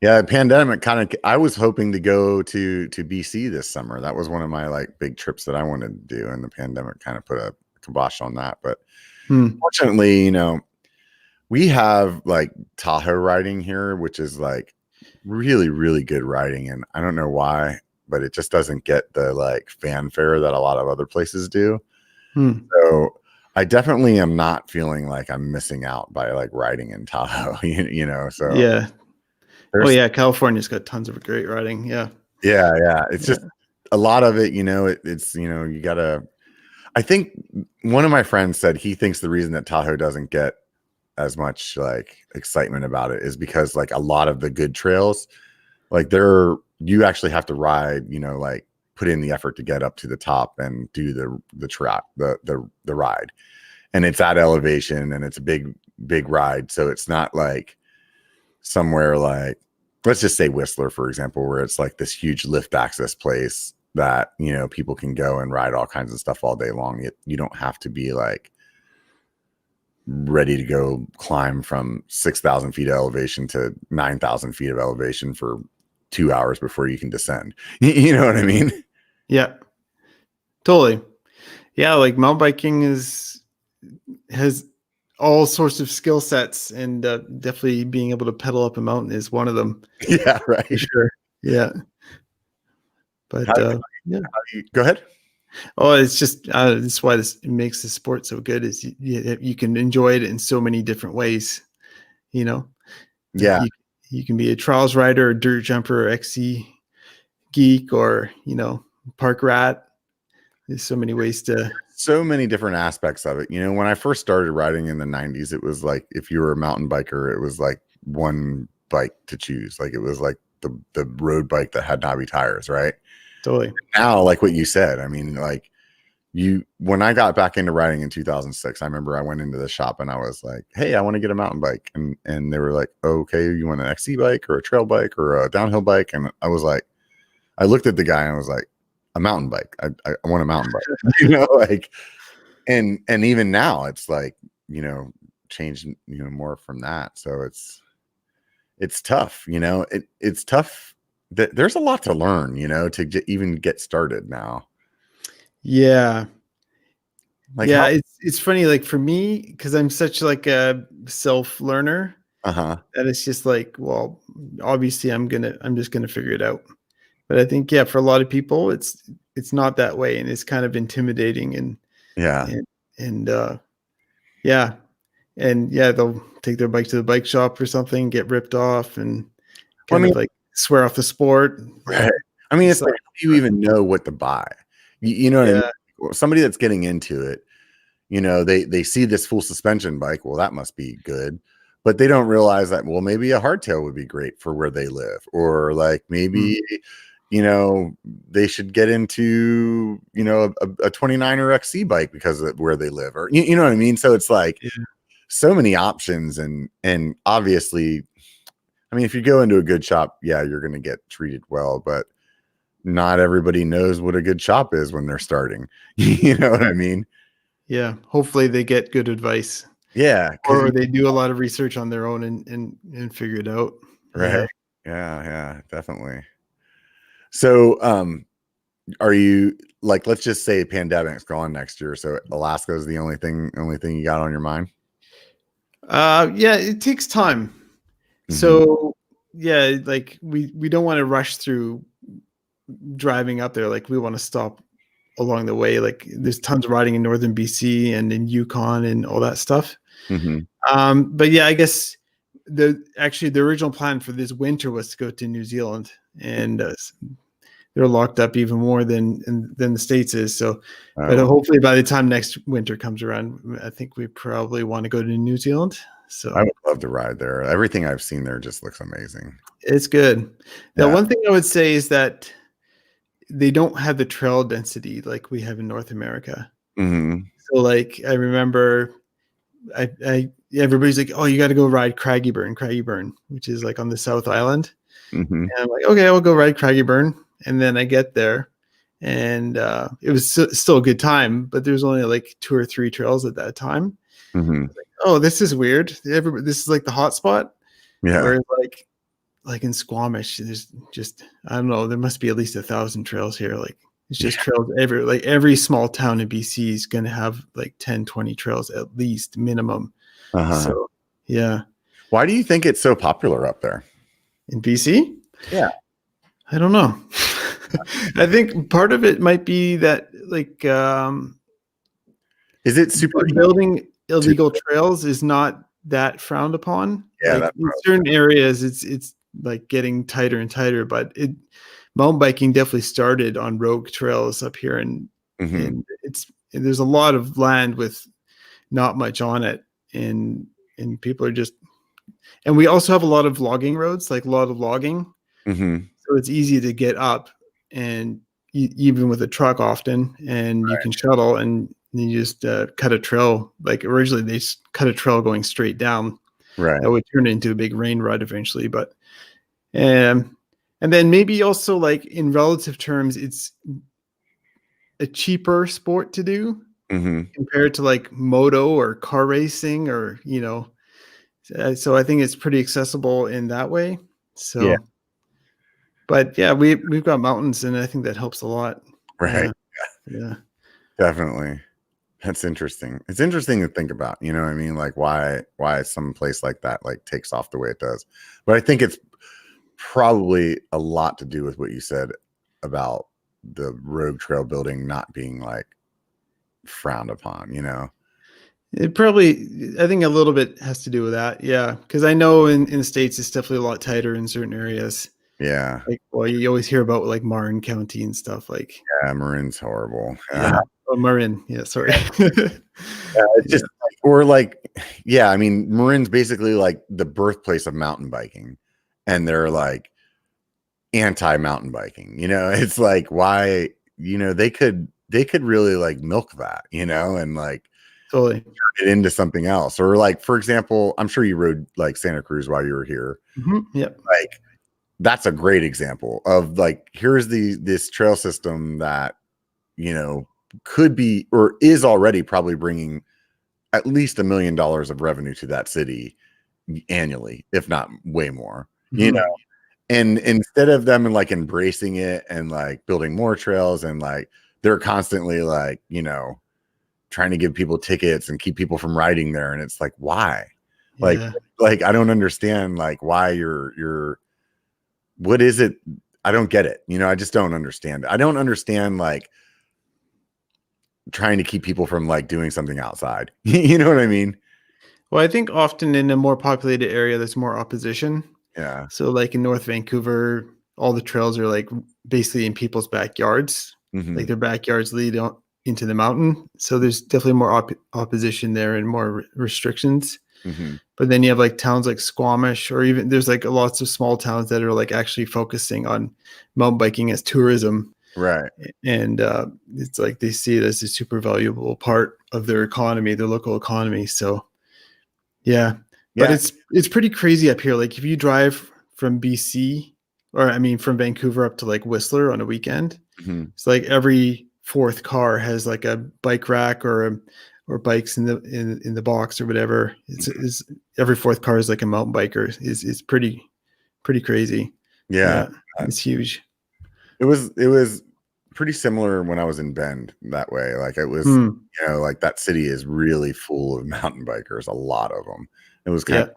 Pandemic I was hoping to go to BC this summer. That was one of my like big trips that I wanted to do, and the pandemic kind of put a kibosh on that. But fortunately, we have like Tahoe riding here, which is like really, really good riding. And I don't know why, but it just doesn't get the like fanfare that a lot of other places do. So I definitely am not feeling like I'm missing out by like riding in Tahoe, so yeah. California's got tons of great riding. Yeah. It's just a lot of it, it's, you gotta, I think one of my friends said he thinks the reason that Tahoe doesn't get as much like excitement about it is because like a lot of the good trails, like you actually have to ride, like put in the effort to get up to the top and do the ride. And it's at elevation and it's a big ride. So it's not like somewhere like, let's just say Whistler, for example, where it's like this huge lift access place that, people can go and ride all kinds of stuff all day long. You don't have to be like ready to go climb from 6,000 feet of elevation to 9,000 feet of elevation for 2 hours before you can descend. You know what I mean? Yeah, totally. Yeah. Like mountain biking has all sorts of skill sets, and definitely being able to pedal up a mountain is one of them. Yeah. Right. For sure. Yeah. But go ahead. Oh, it's just that's why it makes the sport so good. Is you can enjoy it in so many different ways. Yeah, you can be a trials rider, a dirt jumper, or XC geek, or park rat. There's so many ways so many different aspects of it. When I first started riding in the 90s, it was like if you were a mountain biker, it was like one bike to choose. Like it was like the road bike that had knobby tires, right? Totally. Now, like what you said, I mean, like when I got back into riding in 2006, I remember I went into the shop and I was like, hey, I want to get a mountain bike. And they were like, okay, you want an XC bike or a trail bike or a downhill bike? And I was like, I looked at the guy and I was like, a mountain bike. I want a mountain bike, like, And even now it's like, changed, more from that. So it's tough, it's tough. There's a lot to learn, to even get started now. Yeah. Like yeah, it's funny, like for me, because I'm such like a self learner, that it's just like, well, obviously I'm just gonna figure it out. But I think, yeah, for a lot of people, it's not that way, and it's kind of intimidating, and yeah. and yeah, and yeah, they'll take their bike to the bike shop or something, get ripped off, and Well, kind of like swear off the sport. right. I mean, it's like, how do you even know what to buy? You know what I mean? Somebody that's getting into it, they see this full suspension bike. Well, that must be good. But they don't realize that, well, maybe a hardtail would be great for where they live. Or like maybe, they should get into, a 29er XC bike because of where they live. Or, you know what I mean? So it's like so many options. And obviously, I mean, if you go into a good shop, yeah, you're going to get treated well. But not everybody knows what a good shop is when they're starting. You know what I mean? Yeah. Hopefully they get good advice. Yeah. Or they do a lot of research on their own and figure it out. Right. Yeah, definitely. So, are you like, let's just say pandemic's gone next year. So Alaska is the only thing you got on your mind? Yeah, it takes time. So yeah, like we don't want to rush through driving up there. Like we want to stop along the way. Like there's tons of riding in northern BC and in Yukon and all that stuff. But yeah, I guess the original plan for this winter was to go to New Zealand, and they're locked up even more than the States is. So, but hopefully by the time next winter comes around, I think we probably want to go to New Zealand. So I would love to ride there. Everything I've seen there just looks amazing. It's good. Now, one thing I would say is that they don't have the trail density like we have in North America. So like, I remember everybody's like, oh, you got to go ride Craggieburn, which is like on the South Island. And I'm like, okay, I'll go ride Craggieburn. And then I get there, and it was still a good time, but there's only like 2 or 3 trails at that time. Like, oh, this is weird. This is like the hot spot. Yeah. Whereas like in Squamish, there's just, I don't know, there must be at least 1,000 trails here. Like it's just trails every small town in BC is going to have like 10, 20 trails at least minimum. So yeah. Why do you think it's so popular up there in BC? Yeah. I don't know. I think part of it might be that like, is it super building illegal trails is not that frowned upon. Yeah. Like in certain areas it's like getting tighter and tighter, but mountain biking definitely started on rogue trails up here, and there's a lot of land with not much on it, and people are just, and we also have a lot of logging roads, like a lot of logging. So it's easy to get up, and even with a truck often, and you can shuttle, and you just cut a trail. Like originally they cut a trail going straight down. Right. That would turn into a big rain rut eventually. But, and then maybe also like in relative terms, it's a cheaper sport to do compared to like moto or car racing, or, so I think it's pretty accessible in that way. So, but yeah, we've got mountains, and I think that helps a lot. Right. Yeah. Definitely. That's interesting. It's interesting to think about, you know what I mean? Like why some place like that like takes off the way it does. But I think it's probably a lot to do with what you said about the rogue trail building not being like frowned upon, It probably, I think a little bit has to do with that. Yeah. Cause I know in the States, it's definitely a lot tighter in certain areas. Yeah. Like, well, you always hear about like Marin County and stuff like. Yeah. Marin's horrible. Yeah. Oh, Marin. Yeah. Sorry. It's just like, or like, yeah. I mean, Marin's basically like the birthplace of mountain biking, and they're like anti mountain biking, it's like, why, they could really like milk that, and like totally turn it into something else. Or like, for example, I'm sure you rode like Santa Cruz while you were here. Yep. Like that's a great example of like, here's this trail system that, could be or is already probably bringing at least $1 million of revenue to that city annually, if not way more, you know. And instead of them like embracing it and like building more trails, and like they're constantly like, you know, trying to give people tickets and keep people from riding there, and it's like, why? Like I don't understand like why you're what is it? I don't get it. You know, I just don't understand. I don't understand like trying to keep people from like doing something outside. You know what I mean? Well, I think often in a more populated area, there's more opposition. Yeah. So like in North Vancouver, all the trails are like basically in people's backyards. Like their backyards lead into the mountain. So there's definitely more opposition there and more restrictions. But then you have like towns like Squamish, or even there's like lots of small towns that are like actually focusing on mountain biking as tourism. Right. And it's like they see it as a super valuable part of their economy, their local economy. So yeah. But it's pretty crazy up here. Like if you drive from BC, or I mean from Vancouver up to like Whistler on a weekend, it's like every fourth car has like a bike rack or bikes in the box or whatever. It's every fourth car is like a mountain biker. Is pretty crazy. Yeah. It's huge. It was pretty similar when I was in Bend that way. Like it was, you know, like that city is really full of mountain bikers, a lot of them. It was kind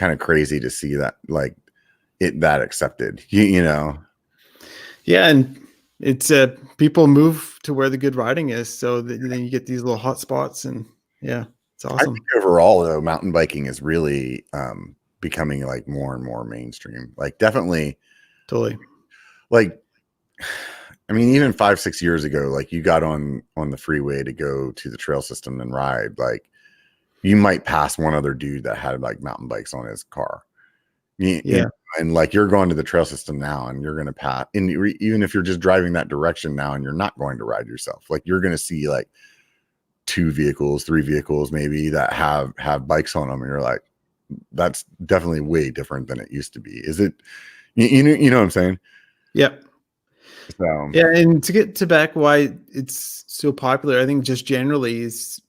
of crazy to see that, like that accepted, you know? Yeah. And it's people move to where the good riding is. So then you get these little hot spots, and yeah, it's awesome. I think overall though, mountain biking is really becoming like more and more mainstream. Like definitely. Totally. Like, I mean, even 5-6 years ago, like you got on the freeway to go to the trail system and ride, like you might pass one other dude that had like mountain bikes on his car. You know, and like you're going to the trail system now and you're going to pass, and even if you're just driving that direction now and you're not going to ride yourself, like you're going to see like 2 vehicles, 3 vehicles maybe that have bikes on them, and you're like, that's definitely way different than it used to be. Is it? You know what I'm saying? Yep. So yeah, and to get to back why it's so popular, I think just generally it's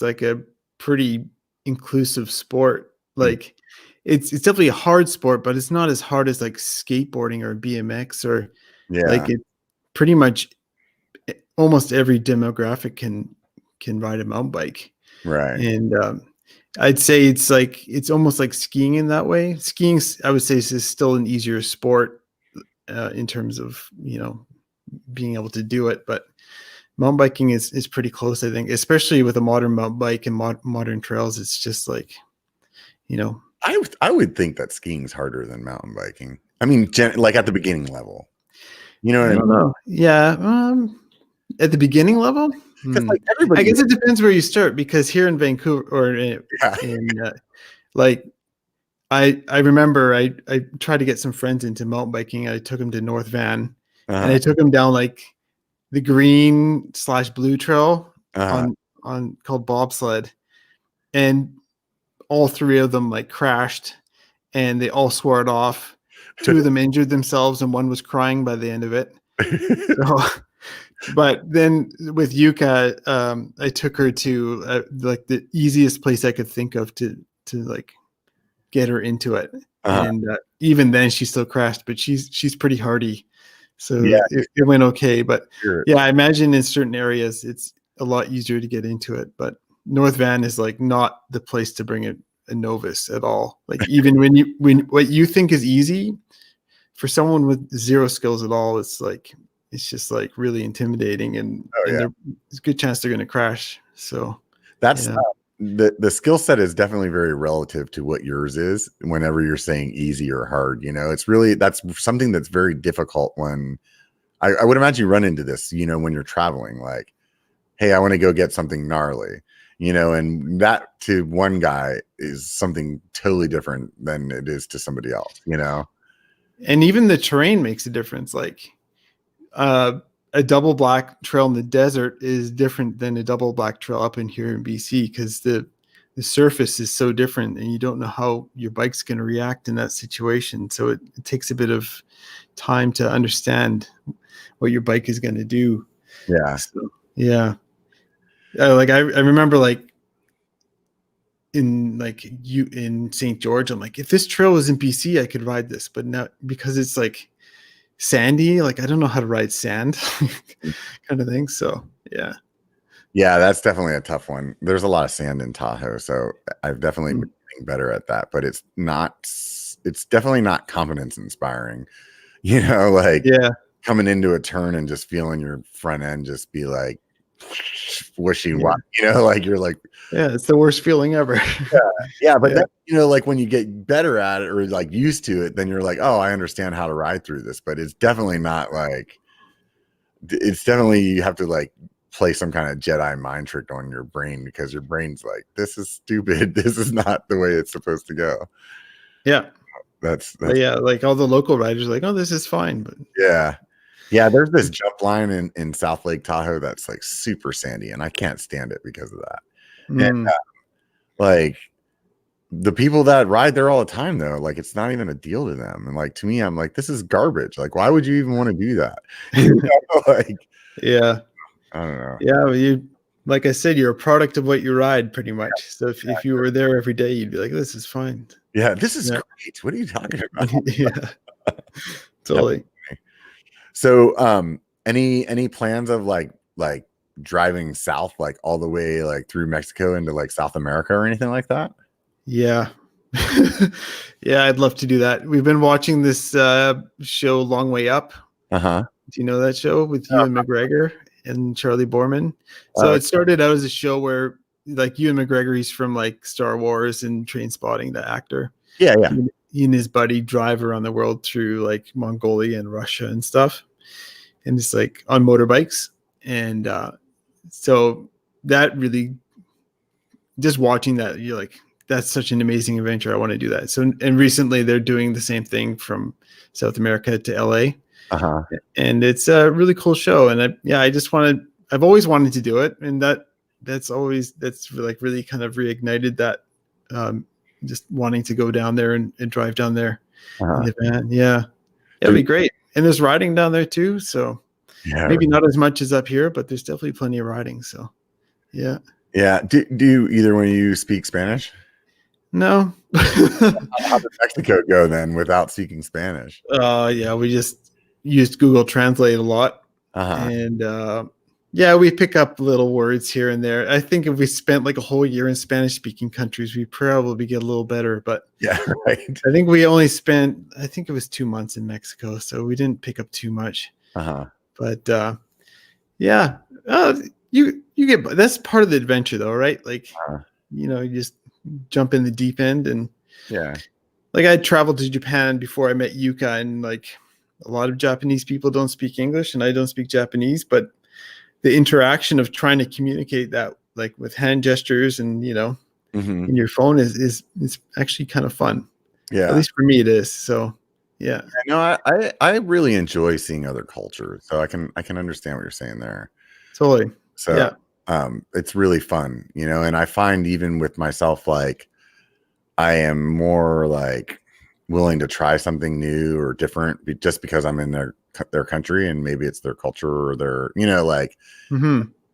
like a pretty inclusive sport. Like it's definitely a hard sport, but it's not as hard as like skateboarding or BMX or like it pretty much almost every demographic can ride a mountain bike. Right. And I'd say it's almost like skiing in that way. Skiing, I would say, is still an easier sport in terms of, you know, being able to do it, but mountain biking is pretty close, I think, especially with a modern mountain bike and modern trails. It's just like, you know, I would think that skiing is harder than mountain biking. I mean, like at the beginning level, you know what I don't know. Yeah. At the beginning level, like I guess it depends where you start, because here in Vancouver or in like, I remember I tried to get some friends into mountain biking. I took them to North Van, and I took them down like the green/blue trail on called bobsled, and all 3 of them like crashed, and they all swore it off. 2 of them injured themselves, and 1 was crying by the end of it. So, but then with Yuka, I took her to like the easiest place I could think of to like get her into it. And even then she still crashed, but she's pretty hardy. So it went okay. But yeah, I imagine in certain areas it's a lot easier to get into it. But North Van is like not the place to bring a novice at all. Like even when what you think is easy for someone with 0 skills at all, it's just like really intimidating, and there's a good chance they're going to crash. So that's the skill set is definitely very relative to what yours is whenever you're saying easy or hard. You know, it's really, that's something that's very difficult when I would imagine you run into this, you know, when you're traveling, like, hey, I want to go get something gnarly, you know, and that to one guy is something totally different than it is to somebody else, you know. And even the terrain makes a difference. Like a double black trail in the desert is different than a double black trail up in here in BC, because the surface is so different, and you don't know how your bike's going to react in that situation. So it takes a bit of time to understand what your bike is going to do. Yeah. So, Yeah. Like I remember like in St. George, I'm like, if this trail was in BC, I could ride this, but now because it's like sandy, like I don't know how to ride sand kind of thing. So yeah. Yeah, that's definitely a tough one. There's a lot of sand in Tahoe, so I've definitely been getting better at that, but it's definitely not confidence inspiring. Like coming into a turn and just feeling your front end just be like wishing, like you're like, yeah, it's the worst feeling ever. yeah, but then, like when you get better at it or like used to it, then you're like, oh, I understand how to ride through this. But it's definitely not like, it's definitely, you have to like play some kind of Jedi mind trick on your brain, because your brain's like, this is stupid. This is not the way it's supposed to go. Yeah. That's yeah, like all the local riders are like, oh, this is fine. But yeah, there's this jump line in South Lake Tahoe that's like super sandy, and I can't stand it because of that. And like the people that ride there all the time, though, like it's not even a deal to them. And like to me, I'm like, this is garbage. Like, why would you even want to do that? Like, yeah, I don't know. Yeah, you, like I said, you're a product of what you ride, pretty much. So if you were there every day, you'd be like, this is fine. Yeah, this is great. What are you talking about? Yeah, totally. So, any plans of like driving south, like all the way like through Mexico into like South America or anything like that? Yeah. Yeah, I'd love to do that. We've been watching this show Long Way Up. Uh-huh. Do you know that show with Ewan McGregor and Charlie Borman? So it started out as a show where like Ewan McGregor, he's from like Star Wars and Trainspotting, the actor. Yeah. He and his buddy drive around the world through like Mongolia and Russia and stuff. And it's like on motorbikes. And so that really, just watching that, you're like, that's such an amazing adventure. I want to do that. So, and recently they're doing the same thing from South America to LA. Uh-huh. And it's a really cool show. And I've always wanted to do it. And that's like really kind of reignited that, just wanting to go down there and drive down there in the van. Yeah. It'd be great. And there's riding down there too. So maybe not as much as up here, but there's definitely plenty of riding. So yeah. Yeah. Do either one of you speak Spanish? No. How did Mexico go then without speaking Spanish? Yeah, we just used Google Translate a lot. And yeah, we pick up little words here and there. I think if we spent like a whole year in Spanish speaking countries, we probably get a little better. But yeah, right. I think we only spent, I think it was 2 months in Mexico, so we didn't pick up too much. But yeah, you get, that's part of the adventure though, right? Like you just jump in the deep end. And yeah, like I traveled to Japan before I met Yuka, and like a lot of Japanese people don't speak English and I don't speak Japanese, but the interaction of trying to communicate that like with hand gestures and in your phone is actually kind of fun. Yeah, at least for me it is. So yeah, I really enjoy seeing other cultures, so I can understand what you're saying there. Totally. So yeah. It's really fun, and I find even with myself, like I am more like willing to try something new or different just because I'm in their country, and maybe it's their culture or their, like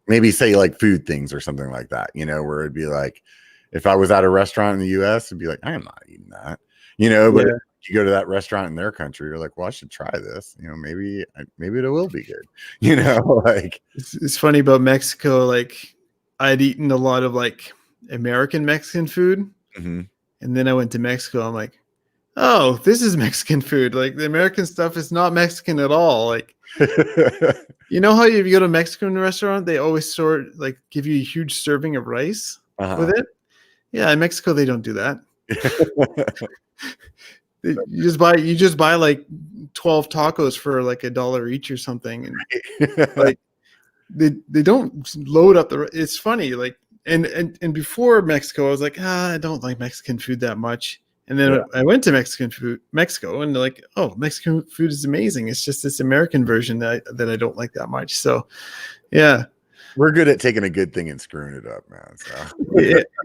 maybe say like food things or something like that, where it'd be like, if I was at a restaurant in the US, it'd be like, I am not eating that, but if you go to that restaurant in their country, you're like, well, I should try this, maybe it will be good, like it's funny about Mexico. Like I'd eaten a lot of like American Mexican food. And then I went to Mexico. I'm like, oh, this is Mexican food. Like the American stuff is not Mexican at all. Like, how if you go to a Mexican restaurant, they always give you a huge serving of rice with it. Yeah. In Mexico, they don't do that. You just buy like 12 tacos for like $1 each or something. And like, they don't load up it's funny. Like, and before Mexico, I was like, I don't like Mexican food that much. And then I went to Mexico, and they're like, oh, Mexican food is amazing. It's just this American version that I don't like that much. So, yeah. we're good at taking a good thing and screwing it up, man. So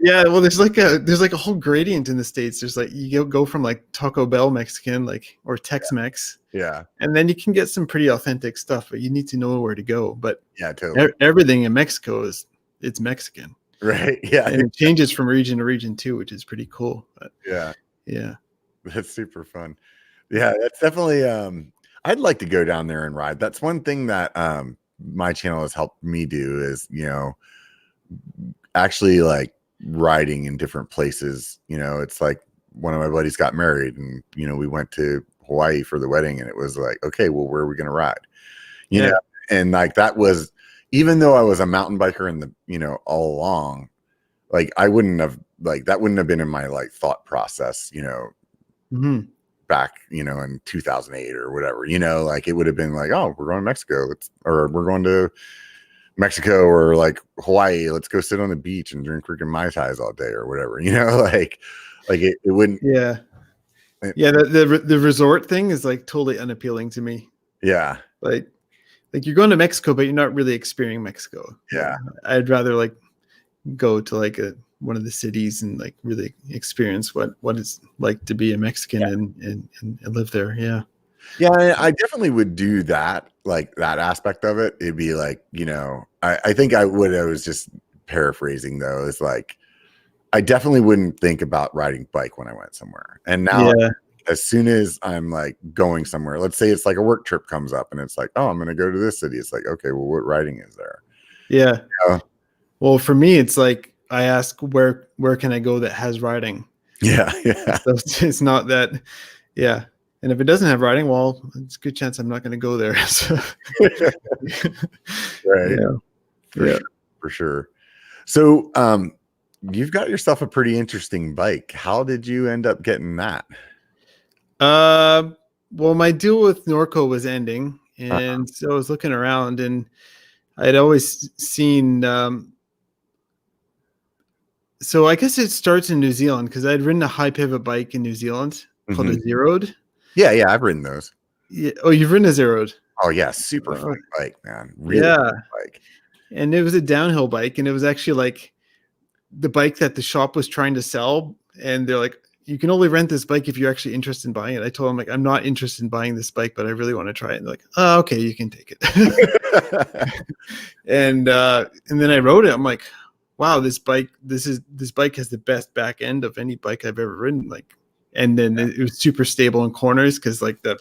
yeah. Well, there's like a whole gradient in the States. There's like you go from like Taco Bell Mexican, like, or Tex-Mex. Yeah. And then you can get some pretty authentic stuff, but you need to know where to go. But yeah, totally. Everything in Mexico it's Mexican. Right. Yeah. And it changes from region to region too, which is pretty cool. But yeah. That's super fun. Yeah, that's definitely I'd like to go down there and ride. That's one thing that my channel has helped me do is, actually like riding in different places. It's like one of my buddies got married and we went to Hawaii for the wedding, and it was like, okay, well, where are we going to ride? You know, and like that was, even though I was a mountain biker in the, all along, like that wouldn't have been in my like thought process, back, in 2008 or whatever, like it would have been like, oh, we're going to Mexico, or we're going to Mexico or like Hawaii, let's go sit on the beach and drink freaking Mai Tais all day or whatever, like it wouldn't. Yeah. The resort thing is like totally unappealing to me. Yeah. Like you're going to Mexico, but you're not really experiencing Mexico. Yeah. I'd rather like go to like one of the cities and like really experience what it's like to be a Mexican and live there. Yeah. Yeah. I definitely would do that. Like that aspect of it. It'd be like, I think I was just paraphrasing though. It's like, I definitely wouldn't think about riding bike when I went somewhere. And now as soon as I'm like going somewhere, let's say it's like a work trip comes up and it's like, oh, I'm going to go to this city. It's like, okay, well, what riding is there? Yeah. Well, for me, it's like, I ask where can I go that has riding? Yeah. Yeah. So it's not that. Yeah. And if it doesn't have riding, well, it's a good chance I'm not going to go there. So. Right. Yeah. For sure. So, you've got yourself a pretty interesting bike. How did you end up getting that? Well, my deal with Norco was ending, and so I was looking around, and I'd always seen. So I guess it starts in New Zealand because I'd ridden a high pivot bike in New Zealand called a Zeroed. Yeah, I've ridden those. Yeah. Oh, you've ridden a Zeroed? Oh yeah, super fun bike, man. Really fun bike. And it was a downhill bike, and it was actually like the bike that the shop was trying to sell, and they're like, you can only rent this bike if you're actually interested in buying it. I told them, like, I'm not interested in buying this bike, but I really want to try it. And they're like, oh, okay, you can take it. and then I rode it. I'm like, wow, this bike has the best back end of any bike I've ever ridden. Like, and then it was super stable in corners because like the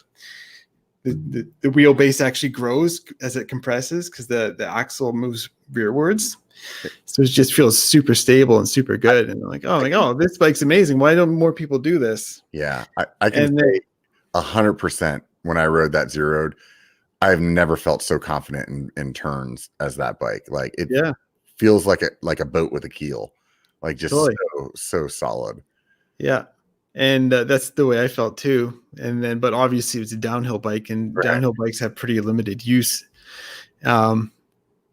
wheelbase actually grows as it compresses because the axle moves rearwards. So it just feels super stable and super good. And I'm like, oh, this bike's amazing. Why don't more people do this? Yeah, I can say 100% when I rode that Zeroed, I've never felt so confident in turns as that bike. Like it feels like a boat with a keel, like just so solid. Yeah. And that's the way I felt too. And then, but obviously it was a downhill bike, and downhill bikes have pretty limited use.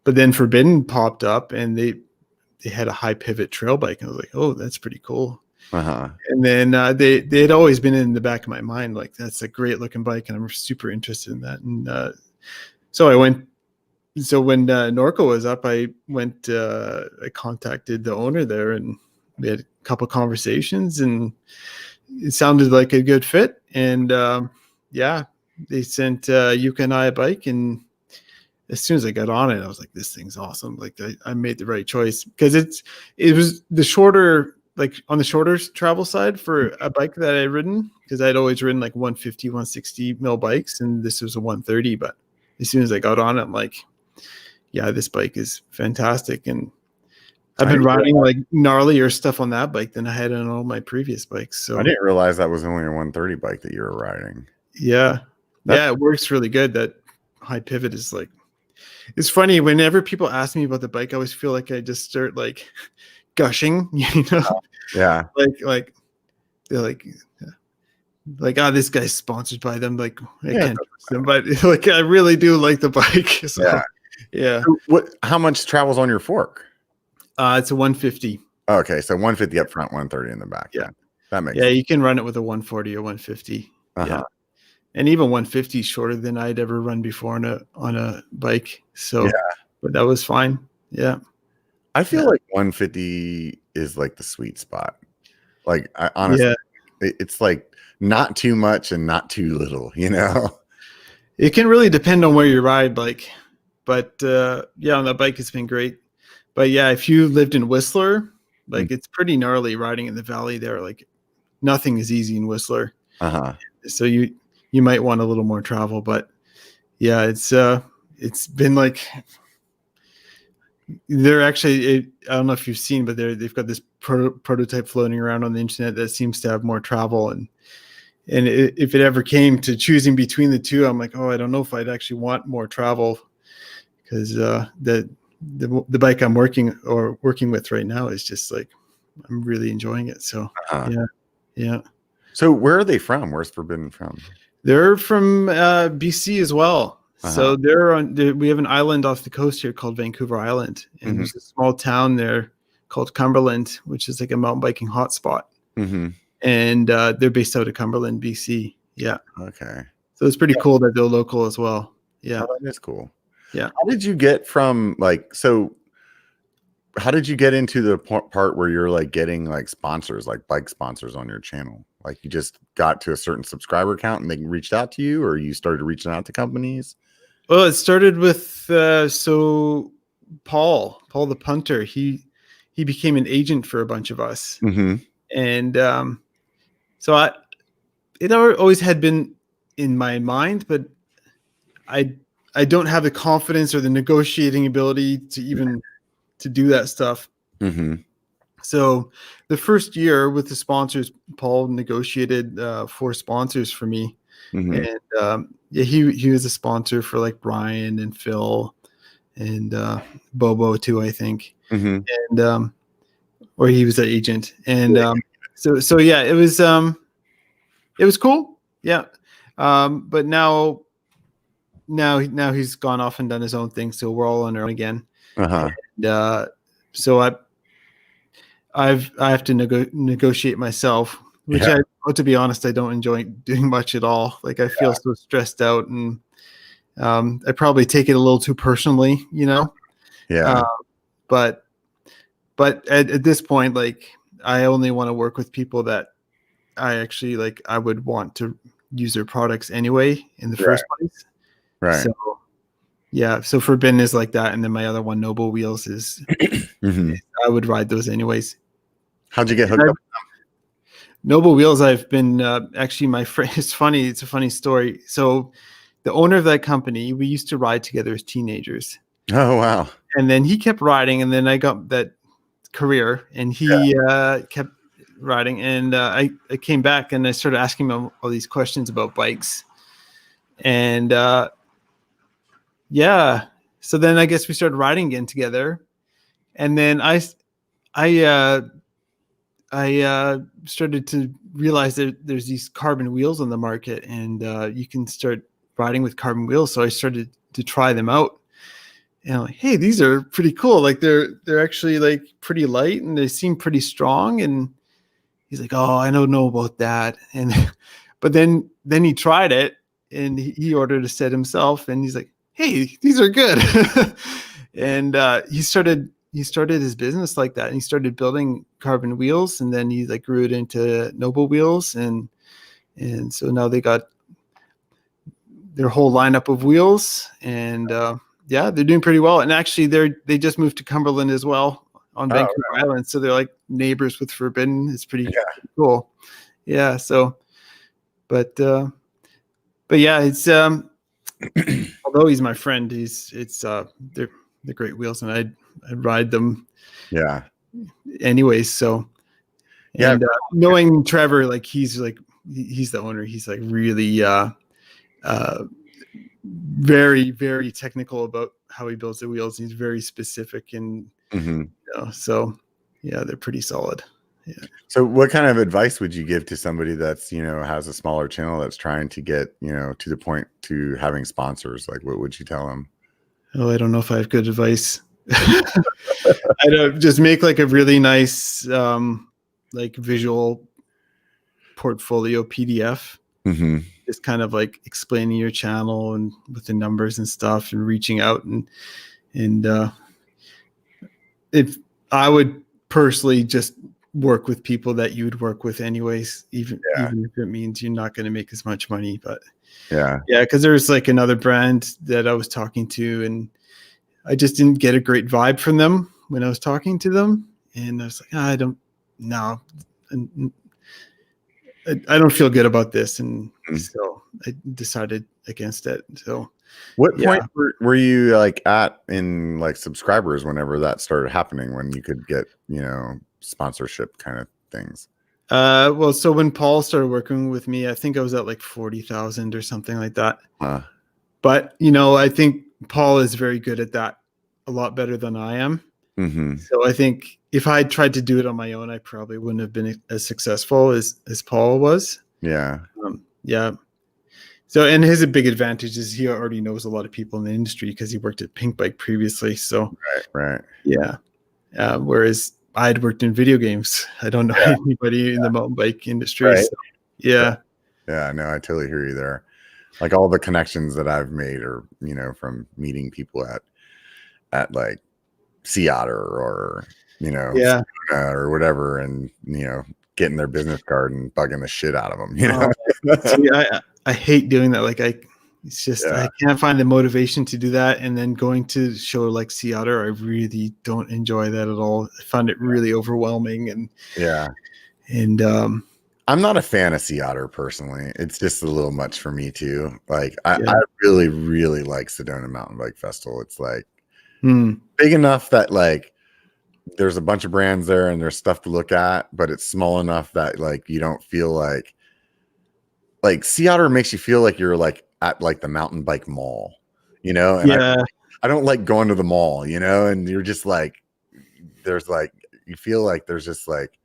But then Forbidden popped up, and they had a high pivot trail bike. And I was like, oh, that's pretty cool. And then they had always been in the back of my mind, like that's a great looking bike, and I'm super interested in that. And so I went. So when Norco was up, I contacted the owner there, and we had a couple conversations, and it sounded like a good fit. And they sent Yuka and I a bike, and as soon as I got on it, I was like, this thing's awesome. Like I made the right choice because it was the shorter, like on the shorter travel side for a bike that I'd ridden, because I'd always ridden like 150, 160 mil bikes, and this was a 130. But as soon as I got on it, I'm like, yeah, this bike is fantastic. And I've been riding like gnarlier stuff on that bike than I had on all my previous bikes. So I didn't realize that was only a 130 bike that you were riding. Yeah. It works really good. That high pivot is like, it's funny whenever people ask me about the bike, I always feel like I just start like gushing, Yeah. Like they're like, this guy's sponsored by them. Like I can't trust them, but like, I really do like the bike. So, yeah. So how much travels on your fork? It's a 150. Okay. So 150 up front, 130 in the back. Yeah. That makes sense. You can run it with a 140 or 150. Yeah. And even 150 is shorter than I'd ever run before on a bike. So, but that was fine. Yeah. I feel like 150 is like the sweet spot. Like honestly, it's like not too much and not too little, you know? It can really depend on where you ride, like, but yeah, on the bike it's been great. But yeah, if you lived in Whistler, like it's pretty gnarly riding in the valley there. Like nothing is easy in Whistler. So you might want a little more travel, but yeah, it's been like they're actually, I don't know if you've seen, but they've got this prototype floating around on the internet that seems to have more travel. And if it ever came to choosing between the two, I'm like, oh, I don't know if I'd actually want more travel, because the bike I'm working with right now is just like, I'm really enjoying it. So yeah. So where are they from? Where's Forbidden from? They're from BC as well. So we have an island off the coast here called Vancouver Island, and there's a small town there called Cumberland, which is like a mountain biking hotspot. And they're based out of Cumberland, BC. Yeah. Okay. So it's pretty cool that they're local as well. Yeah. Oh, that is cool. Yeah. How did you get from how did you get into the part where you're like getting like sponsors, like bike sponsors on your channel? Like you just got to a certain subscriber count and they reached out to you, or you started reaching out to companies? Well, it started with Paul the punter. He became an agent for a bunch of us. And so it always had been in my mind, but I don't have the confidence or the negotiating ability to even to do that stuff. So the first year with the sponsors, Paul negotiated 4 sponsors for me. And he was a sponsor for like Brian and Phil and Bobo too, I think. And or he was an agent. And so yeah, it was cool. Yeah. But now he's gone off and done his own thing, so we're all on our own again. And, so I have to negotiate myself, which to be honest, I don't enjoy doing much at all. Like I feel so stressed out, and I probably take it a little too personally, you know? But at this point, like I only want to work with people that I actually like, I would want to use their products anyway in the first place. Right. So yeah, so Forbidden is like that, and then my other one, Noble Wheels, is I would ride those anyways. How'd you get hooked up? Noble Wheels, I've been actually my friend. It's funny. It's a funny story. So the owner of that company, we used to ride together as teenagers. Oh wow! And then he kept riding, and then I got that career, and he kept riding, and I came back and I started asking him all these questions about bikes, and so then I guess we started riding again together, and then I started to realize that there's these carbon wheels on the market, and you can start riding with carbon wheels. So I started to try them out, and I'm like, hey, these are pretty cool. Like they're actually like pretty light, and they seem pretty strong. And he's like, oh, I don't know about that. And but then he tried it, and he ordered a set himself, and he's like, hey, these are good. And he started his business like that, and he started building carbon wheels, and then he like grew it into Noble Wheels, and so now they got their whole lineup of wheels, and they're doing pretty well. And actually they just moved to Cumberland as well on Vancouver Island, so they're like neighbors with Forbidden. It's pretty cool. Yeah. So, but yeah, it's although he's my friend, they're great wheels, and I'd ride them. Yeah. Anyways, so and knowing Trevor, like he's the owner. He's like really very, very technical about how he builds the wheels. He's very specific, and so yeah, they're pretty solid. Yeah. So what kind of advice would you give to somebody that's, has a smaller channel that's trying to get, to the point to having sponsors? Like, what would you tell them? Oh, I don't know if I have good advice. I don't just make like a really nice, like visual portfolio PDF. Just kind of like explaining your channel and with the numbers and stuff, and reaching out and if I would personally just work with people that you would work with anyways, even if it means you're not going to make as much money. But yeah, because there's like another brand that I was talking to, and I just didn't get a great vibe from them when I was talking to them, and I was like, I don't know, I don't feel good about this, and so I decided against it. So, what point were you like at in like subscribers whenever that started happening? When you could get sponsorship kind of things? Well, so when Paul started working with me, I think I was at like 40,000 or something like that. But I think Paul is very good at that, a lot better than I am. So I think if I tried to do it on my own, I probably wouldn't have been as successful as Paul was. Yeah. So, and his big advantage is he already knows a lot of people in the industry because he worked at Pink Bike previously. So, right. Yeah. Whereas I'd worked in video games. I don't know anybody in the mountain bike industry. Right. So, yeah. Yeah, no, I totally hear you there. Like all the connections that I've made are, from meeting people at like Sea Otter or, Sedona or whatever, and, getting their business card and bugging the shit out of them, See, I hate doing that. Like it's just, I can't find the motivation to do that. And then going to show like Sea Otter, I really don't enjoy that at all. I found it really overwhelming. And I'm not a fan of Sea Otter personally. It's just a little much for me too. Like I really, really like Sedona Mountain Bike Festival. It's like big enough that like there's a bunch of brands there and there's stuff to look at, but it's small enough that like you don't feel like Sea Otter makes you feel like you're like at like the mountain bike mall, and I don't like going to the mall, and you're just like, there's like, you feel like there's just like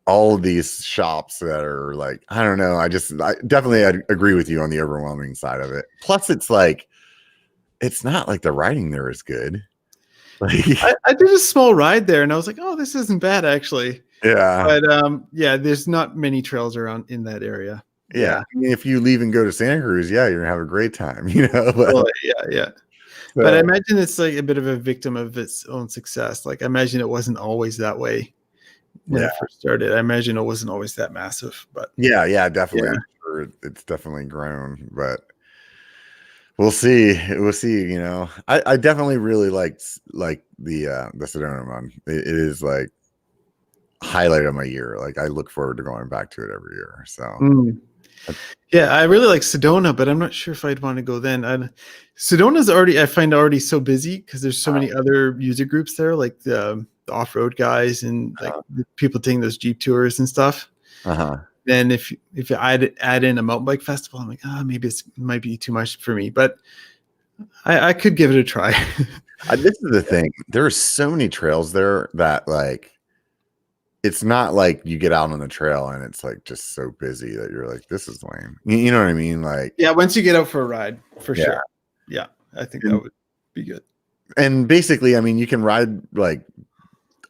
all of these shops that are like, I don't know. I definitely agree with you on the overwhelming side of it. Plus it's like, it's not like the riding there is good. Like, I did a small ride there and I was like, oh, this isn't bad actually. Yeah. But there's not many trails around in that area. Yeah. I mean, if you leave and go to Santa Cruz, you're gonna have a great time, But, So, but I imagine it's like a bit of a victim of its own success. Like I imagine it wasn't always that way when it first started. I imagine it wasn't always that massive. But definitely. Yeah. Sure, it's definitely grown, but we'll see. I definitely really like the Sedona one. It is like highlight of my year. Like I look forward to going back to it every year. So I really like Sedona, but I'm not sure if I'd want to go then. Sedona's I find already so busy because there's so many other user groups there, like the off-road guys and like the people taking those Jeep tours and stuff. Then if I'd add in a mountain bike festival, I'm like, maybe it might be too much for me, but I could give it a try. This is the thing. There are so many trails there that like, it's not like you get out on the trail and it's like just so busy that you're like, this is lame. You know what I mean? Like, once you get out for a ride, for sure. Yeah, I think that would be good. And basically, I mean, you can ride like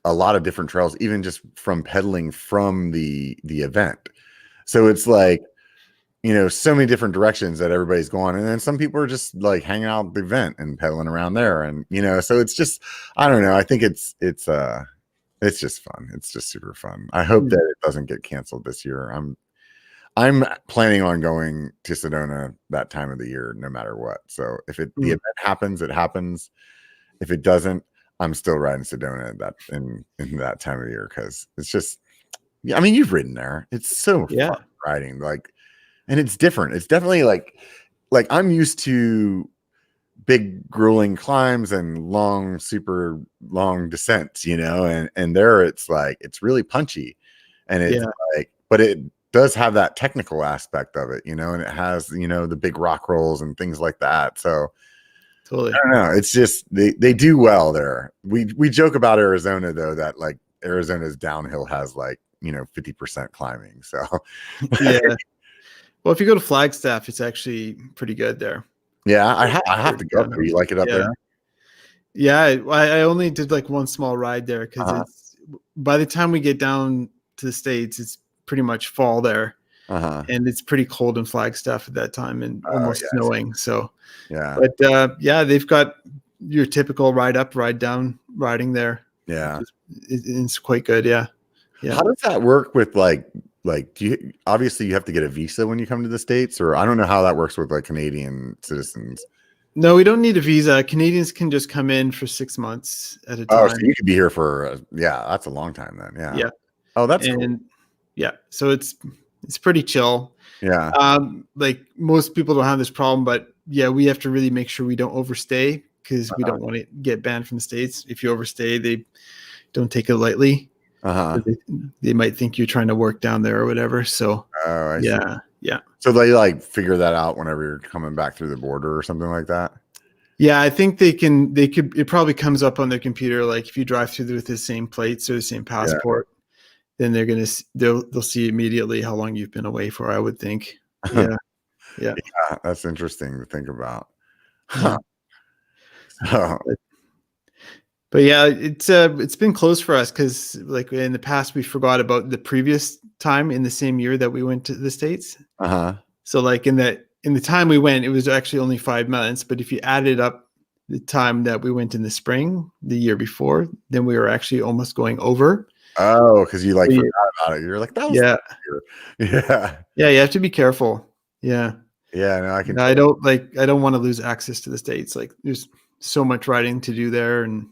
a lot of different trails, even just from pedaling from the event. So it's like, so many different directions that everybody's going. And then some people are just like hanging out at the event and pedaling around there. And, so it's just, I don't know. I think it's just fun. It's just super fun. I hope that it doesn't get canceled this year. I'm planning on going to Sedona that time of the year, no matter what. So if the event happens, it happens. If it doesn't, I'm still riding Sedona in that time of the year because it's just, I mean, you've ridden there. It's so fun riding, like, and it's different. It's definitely like I'm used to big grueling climbs and super long descents, and there it's like, it's really punchy and it's like, but it does have that technical aspect of it, and it has, the big rock rolls and things like that. So totally. I don't know. It's just, they do well there. We joke about Arizona though, that like Arizona's downhill has like, 50% climbing. So well, if you go to Flagstaff, it's actually pretty good there. Yeah, I have to go up there. You like it up there? Yeah, I only did like one small ride there because it's by the time we get down to the States, it's pretty much fall there, and it's pretty cold in Flagstaff at that time and almost snowing. So but they've got your typical ride up, ride down riding there. Yeah. It's quite good. Yeah. How does that work with like do you obviously you have to get a visa when you come to the States, or I don't know how that works with like Canadian citizens? No, we don't need a visa. Canadians can just come in for 6 months at a Oh, time. so you could be here for that's a long time then. Yeah. Yeah. Oh, that's cool. Yeah. So it's pretty chill. Yeah. Like most people don't have this problem, but yeah, we have to really make sure we don't overstay because we don't want to get banned from the States. If you overstay, they don't take it lightly. They might think you're trying to work down there or whatever. So I see. Yeah. So they like figure that out whenever you're coming back through the border or something like that. Yeah, I think they could. It probably comes up on their computer. Like if you drive through with the same plates or the same passport, then they'll see immediately how long you've been away for. I would think. Yeah. Yeah, that's interesting to think about. Huh. So. But yeah, it's been close for us because like in the past we forgot about the previous time in the same year that we went to the States. So like in the time we went, it was actually only 5 months. But if you added up the time that we went in the spring, the year before, then we were actually almost going over. Oh, because you like forgot about it. You're like, that was yeah. You have to be careful. Yeah. Yeah, no, I don't want to lose access to the States. Like there's so much riding to do there, and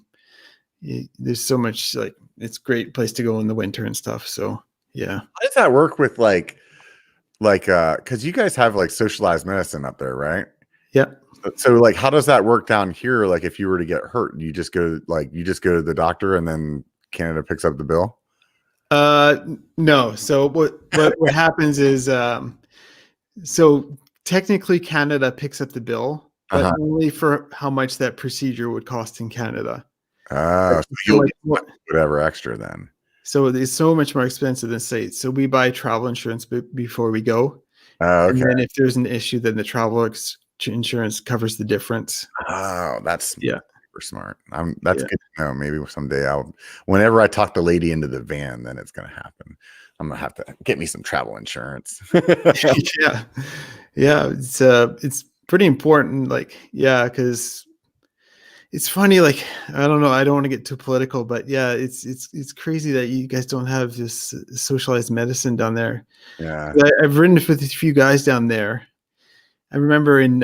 there's so much, like it's a great place to go in the winter and stuff. So yeah. How does that work with like because you guys have like socialized medicine up there, right? Yeah. So like how does that work down here? Like if you were to get hurt, you just go to the doctor and then Canada picks up the bill? No. So what happens is so technically Canada picks up the bill, but only for how much that procedure would cost in Canada. So you'll get whatever extra then. So it's so much more expensive than States. So we buy travel insurance before we go. Oh, okay. And then if there's an issue, then the travel insurance covers the difference. Oh, that's super smart. That's good to know. Maybe someday whenever I talk the lady into the van, then it's going to happen. I'm going to have to get me some travel insurance. Yeah. It's pretty important. Like, because it's funny, like, I don't know, I don't want to get too political, but yeah, it's crazy that you guys don't have this socialized medicine down there. Yeah. I've ridden with a few guys down there. I remember in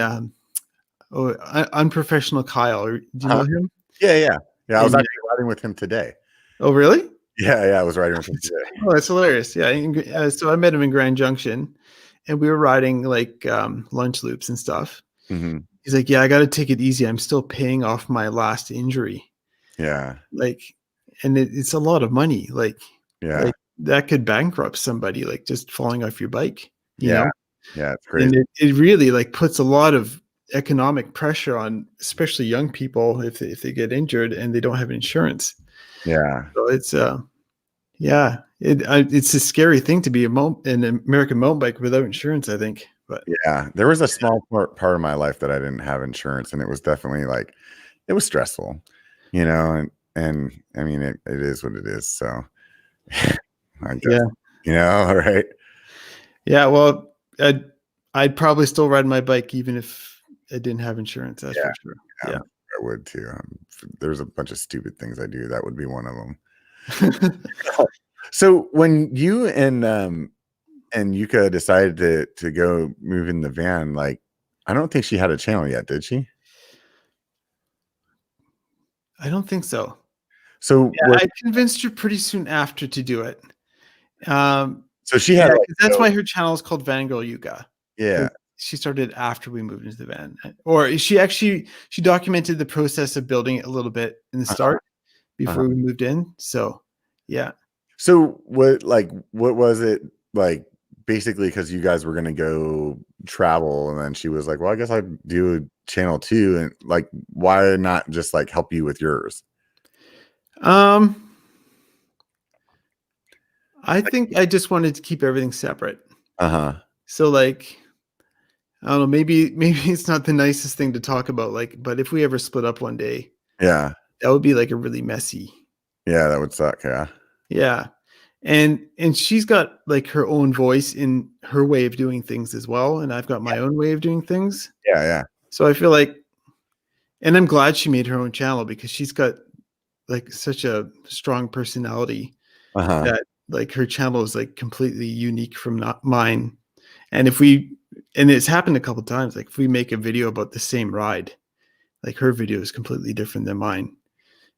Unprofessional Kyle. Do you know him? Yeah. I was actually riding with him today. Oh, really? Yeah, I was riding with him today. Oh, that's hilarious. Yeah. So I met him in Grand Junction, and we were riding like lunch loops and stuff. Mm-hmm. He's like, yeah, I got to take it easy. I'm still paying off my last injury. Yeah. Like, and it's a lot of money. Like, like that could bankrupt somebody, like just falling off your bike. You know? Yeah, it's crazy. And it really like puts a lot of economic pressure on, especially young people, if they get injured and they don't have insurance. Yeah. So it's it's a scary thing to be an American mountain bike without insurance, I think. But yeah, there was a small part of my life that I didn't have insurance, and it was definitely like it was stressful, and I mean it is what it is. So I guess, right? Yeah, well, I'd probably still ride my bike even if I didn't have insurance. That's for sure. Yeah, I would too. There's a bunch of stupid things I do. That would be one of them. So when you and Yuka decided to go move in the van, like I don't think she had a channel yet, did she? I don't think so. So I convinced her pretty soon after to do it. So she had that's why her channel is called Van Girl Yuka. Yeah. She started after we moved into the van, or she documented the process of building it a little bit in the start before we moved in. So yeah. So what was it like? Basically, because you guys were going to go travel, and then she was like, well, I guess I'd do a channel too. And like, why not just like help you with yours? I think I just wanted to keep everything separate. So like, I don't know, maybe it's not the nicest thing to talk about, like, but if we ever split up one day, that would be like a really messy. Yeah, that would suck. Yeah. And she's got like her own voice in her way of doing things as well. And I've got my own way of doing things. Yeah. So I feel like, and I'm glad she made her own channel because she's got like such a strong personality Uh-huh. that like her channel is like completely unique from not mine. And it's happened a couple of times, like if we make a video about the same ride, like her video is completely different than mine,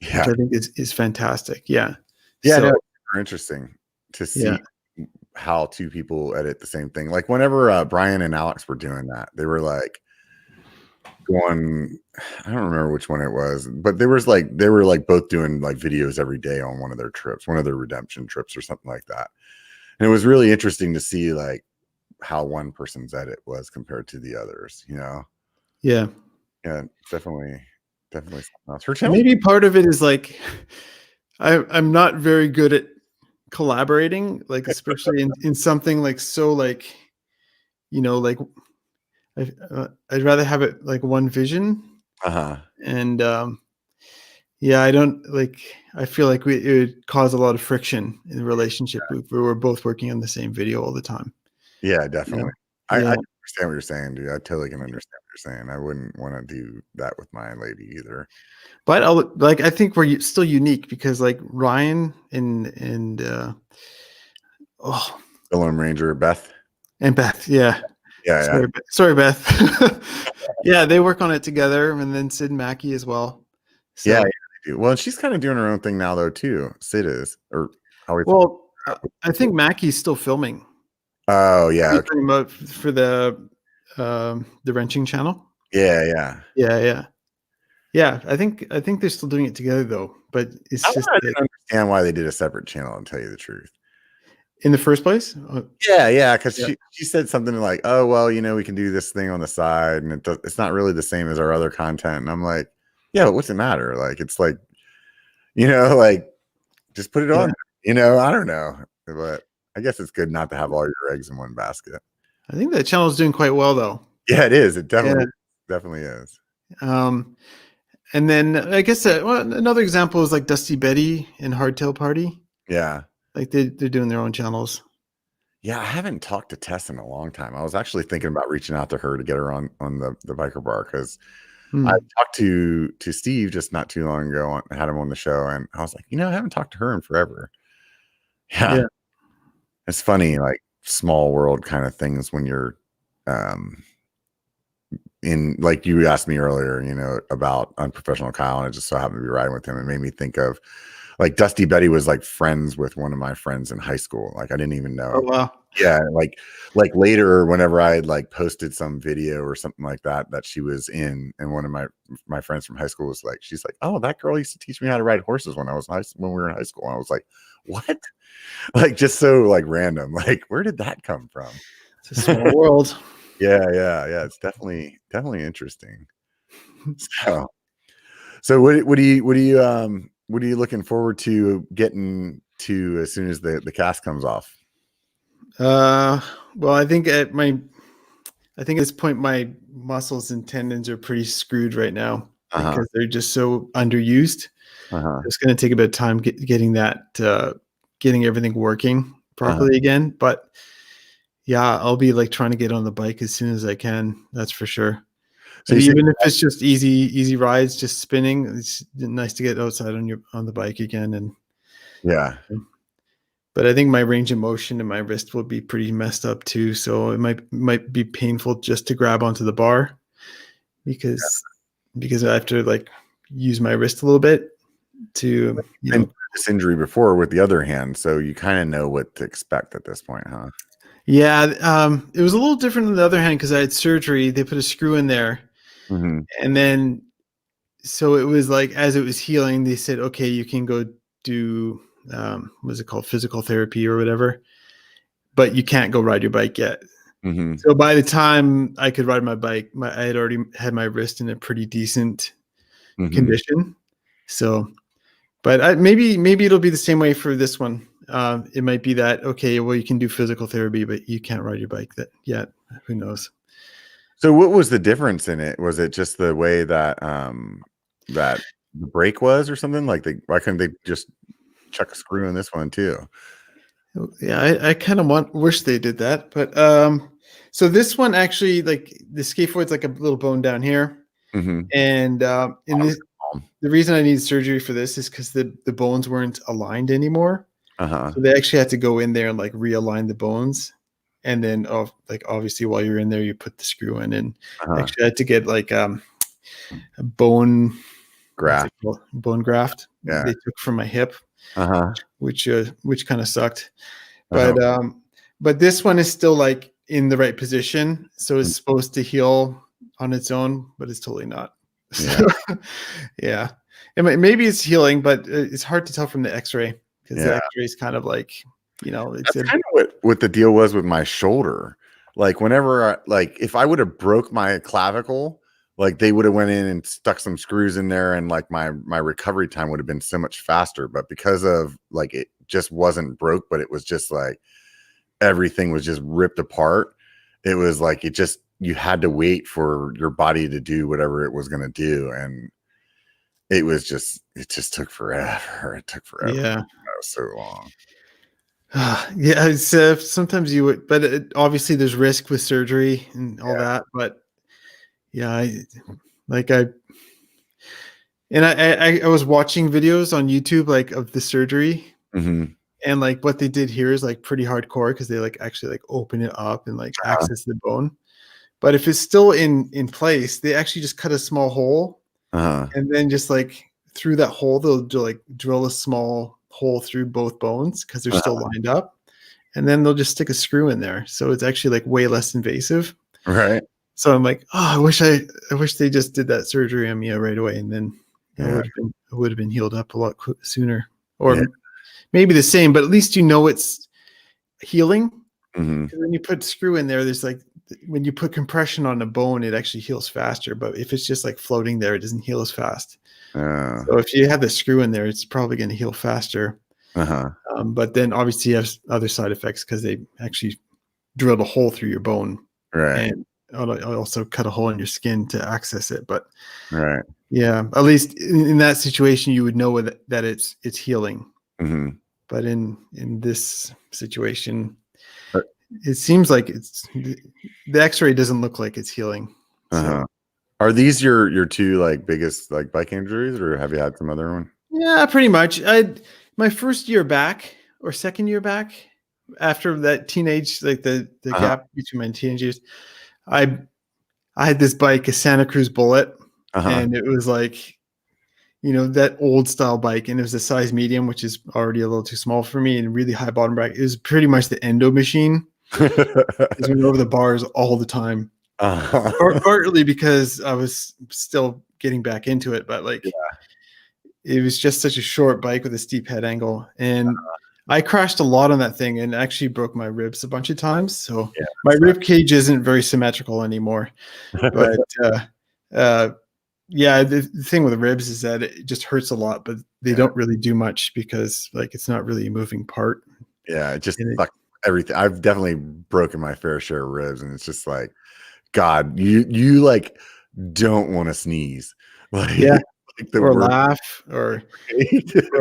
which Yeah. I think is fantastic. Yeah. Yeah, So no, it's super interesting to see yeah. how two people edit the same thing. Like whenever Brian and Alex were doing that, they were like going, I don't remember which one it was, but they were like both doing like videos every day on one of their trips, one of their redemption trips or something like that. And it was really interesting to see like how one person's edit was compared to the others, you know? Yeah. Yeah, definitely something else. Her channel. Maybe part of it is like I'm not very good at collaborating, like especially in something like so like, like I'd rather have it like one vision. Uh-huh. And yeah, I don't like, I feel like it would cause a lot of friction in the relationship if we were both working on the same video all the time. Yeah, definitely. I Yeah. understand what you're saying, dude. I totally can understand what you're saying. I wouldn't want to do that with my lady either. But I think we're still unique because like Ryan and Lone Ranger, Beth. and Beth, yeah. Yeah, Sorry, Beth. Yeah, they work on it together, and then Sid and Mackie as well. So, yeah, they do. Well, she's kind of doing her own thing now, though, too. Sid is, or how we. well, I think Mackie's still filming. Oh yeah, You're okay. talking about for the wrenching channel. Yeah. Yeah. I think they're still doing it together though, but it's just I didn't understand why they did a separate channel. To tell you the truth. in the first place. Yeah, because Yeah. she said something like, "Oh well, we can do this thing on the side, and it's not really the same as our other content." And I'm like, "Yeah, but what's it matter? Like, it's like, like just put it on. I don't know, but I guess it's good not to have all your eggs in one basket." I think that channel is doing quite well though. Yeah, it is. It definitely is. And then I guess another example is like Dusty Betty and Hardtail Party. Yeah. Like they're doing their own channels. Yeah, I haven't talked to Tess in a long time. I was actually thinking about reaching out to her to get her on the BCPOV Bar because I talked to Steve just not too long ago. I had him on the show, and I was like, I haven't talked to her in forever. Yeah. It's funny, like small world kind of things when you're in, like you asked me earlier, about Unprofessional Kyle, and I just so happened to be riding with him. It made me think of like Dusty Betty was like friends with one of my friends in high school. Like I didn't even know. Oh wow. Yeah, like later, whenever I had like posted some video or something like that she was in, and one of my friends from high school was like, she's like, "Oh, that girl used to teach me how to ride horses when we were in high school." And I was like, "What?" Like just so like random. Like where did that come from? It's a small world. Yeah. It's definitely interesting. So what are you looking forward to getting to as soon as the cast comes off? Well, I think at this point my muscles and tendons are pretty screwed right now because they're just so underused. It's going to take a bit of time getting everything working properly again. But yeah, I'll be like trying to get on the bike as soon as I can. That's for sure. So even if it's just easy rides, just spinning, it's nice to get outside on the bike again. And yeah. But I think my range of motion and my wrist will be pretty messed up too. So it might be painful just to grab onto the bar because I have to like use my wrist a little bit to this injury before with the other hand. So you kind of know what to expect at this point, huh? Yeah. It was a little different on the other hand because I had surgery. They put a screw in there. And then, so it was like, as it was healing, they said, okay, you can go do, what's it called? Physical therapy or whatever, but you can't go ride your bike yet. So by the time I could ride my bike, I had already had my wrist in a pretty decent condition. So, but maybe it'll be the same way for this one. It might be that, okay, well, you can do physical therapy, but you can't ride your bike yet. Who knows? So what was the difference in it? Was it just the way that that the brake was or something? Like why couldn't they just chuck a screw in this one too? Yeah, I kind of wish they did that. But so this one actually, like the skateboard's like a little bone down here. And in this the reason I need surgery for this is because the bones weren't aligned anymore. Uh-huh. So they actually had to go in there and like realign the bones. And then like obviously while you're in there, you put the screw in, and actually I had to get like a bone graft. Bone graft they took from my hip, which kind of sucked. But this one is still like in the right position, so it's supposed to heal on its own, but it's totally not. So, yeah. And maybe it's healing, but it's hard to tell from the X-ray, because the X-ray is kind of like, it's that's kind of what the deal was with my shoulder. Like whenever if I would have broke my clavicle, like they would have went in and stuck some screws in there, and like my recovery time would have been so much faster. But because of like, it just wasn't broke, but it was just like everything was just ripped apart. It was like, you had to wait for your body to do whatever it was going to do. And it just took forever. It took forever. Yeah. That was so long. Yeah. It's, sometimes you would, but obviously there's risk with surgery and all that. But yeah, I was watching videos on YouTube, like of the surgery. And like what they did here is like pretty hardcore, because they like actually like open it up and like access the bone. But if it's still in place, they actually just cut a small hole, and then just like through that hole, they'll drill a small hole through both bones, because they're still lined up, and then they'll just stick a screw in there. So it's actually like way less invasive. Right. So I'm like, oh, I wish they just did that surgery on me right away, and then it would have been healed up a lot sooner, or maybe the same, but at least it's healing. Because when you put screw in there, there's like, when you put compression on a bone, it actually heals faster. But if it's just like floating there, it doesn't heal as fast. So if you have the screw in there, it's probably going to heal faster. But then obviously you have other side effects, because they actually drilled a hole through your bone, and also cut a hole in your skin to access it. But yeah, at least in that situation, you would know that it's healing. But in this situation, it seems like the X-ray doesn't look like it's healing. So. Are these your two like biggest like bike injuries, or have you had some other one? Yeah, pretty much. My first year back, or second year back, after that teenage, like the gap between my teenage years, I had this bike, a Santa Cruz Bullet, and it was like, that old style bike, and it was a size medium, which is already a little too small for me, and really high bottom bracket. It was pretty much the endo machine. Because we went over the bars all the time. Partly because I was still getting back into it, but like it was just such a short bike with a steep head angle, and I crashed a lot on that thing and actually broke my ribs a bunch of times. So my rib cage isn't very symmetrical anymore. But the thing with the ribs is that it just hurts a lot, but they don't really do much, because like it's not really a moving part. Yeah, it just sucks everything. I've definitely broken my fair share of ribs, and it's just like, God, you like don't want to sneeze, like, or laugh, or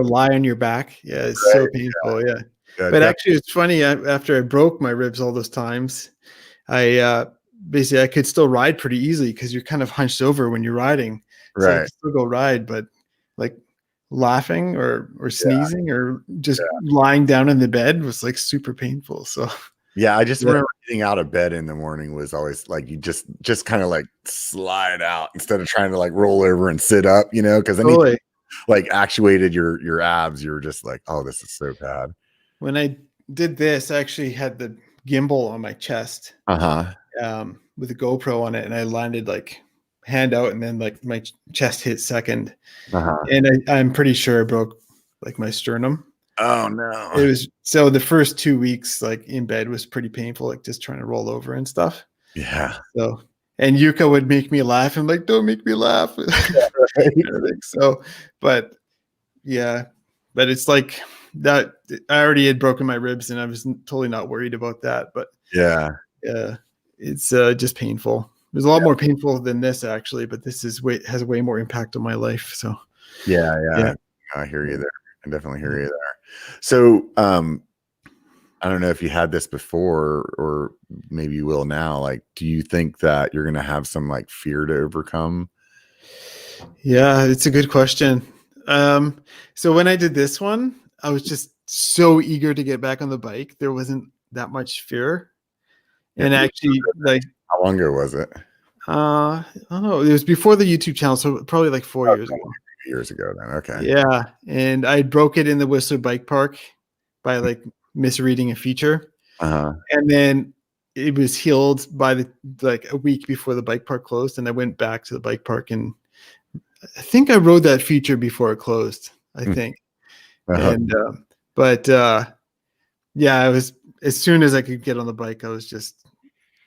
lie on your back. Yeah, it's so painful. Yeah, but actually, it's funny. After I broke my ribs all those times, I basically I could still ride pretty easily, because you're kind of hunched over when you're riding. So I could still go ride, but like laughing or sneezing or just lying down in the bed was like super painful. So I just remember getting out of bed in the morning was always like, you just kind of like slide out instead of trying to like roll over and sit up, because then like actuated your abs. You were just like, oh, this is so bad. When I did this, I actually had the gimbal on my chest with a GoPro on it, and I landed like hand out, and then like my chest hit second, and I'm pretty sure I broke like my sternum. Oh no. It was, so the first 2 weeks like in bed was pretty painful, like just trying to roll over and stuff. Yeah. So, and Yuka would make me laugh. I'm like, don't make me laugh. So, but it's like that. I already had broken my ribs, and I was totally not worried about that. But it's just painful. It was a lot more painful than this, actually, but this has way more impact on my life. So yeah. I hear you there. I definitely hear you there. So I don't know if you had this before, or maybe you will now. Like, do you think that you're going to have some like fear to overcome Yeah, it's a good question. So when I did this one, I was just so eager to get back on the bike. There wasn't that much fear. Yeah. And actually, like, how long ago was it? I don't know. It was before the YouTube channel, so probably like 4 years ago. Years ago then. Okay. Yeah. And I broke it in the Whistler Bike Park by like misreading a feature. Uh-huh. And then it was healed by like a week before the bike park closed. And I went back to the bike park, and I think I rode that feature before it closed, I think. Uh-huh. And, yeah, I was, as soon as I could get on the bike, I was just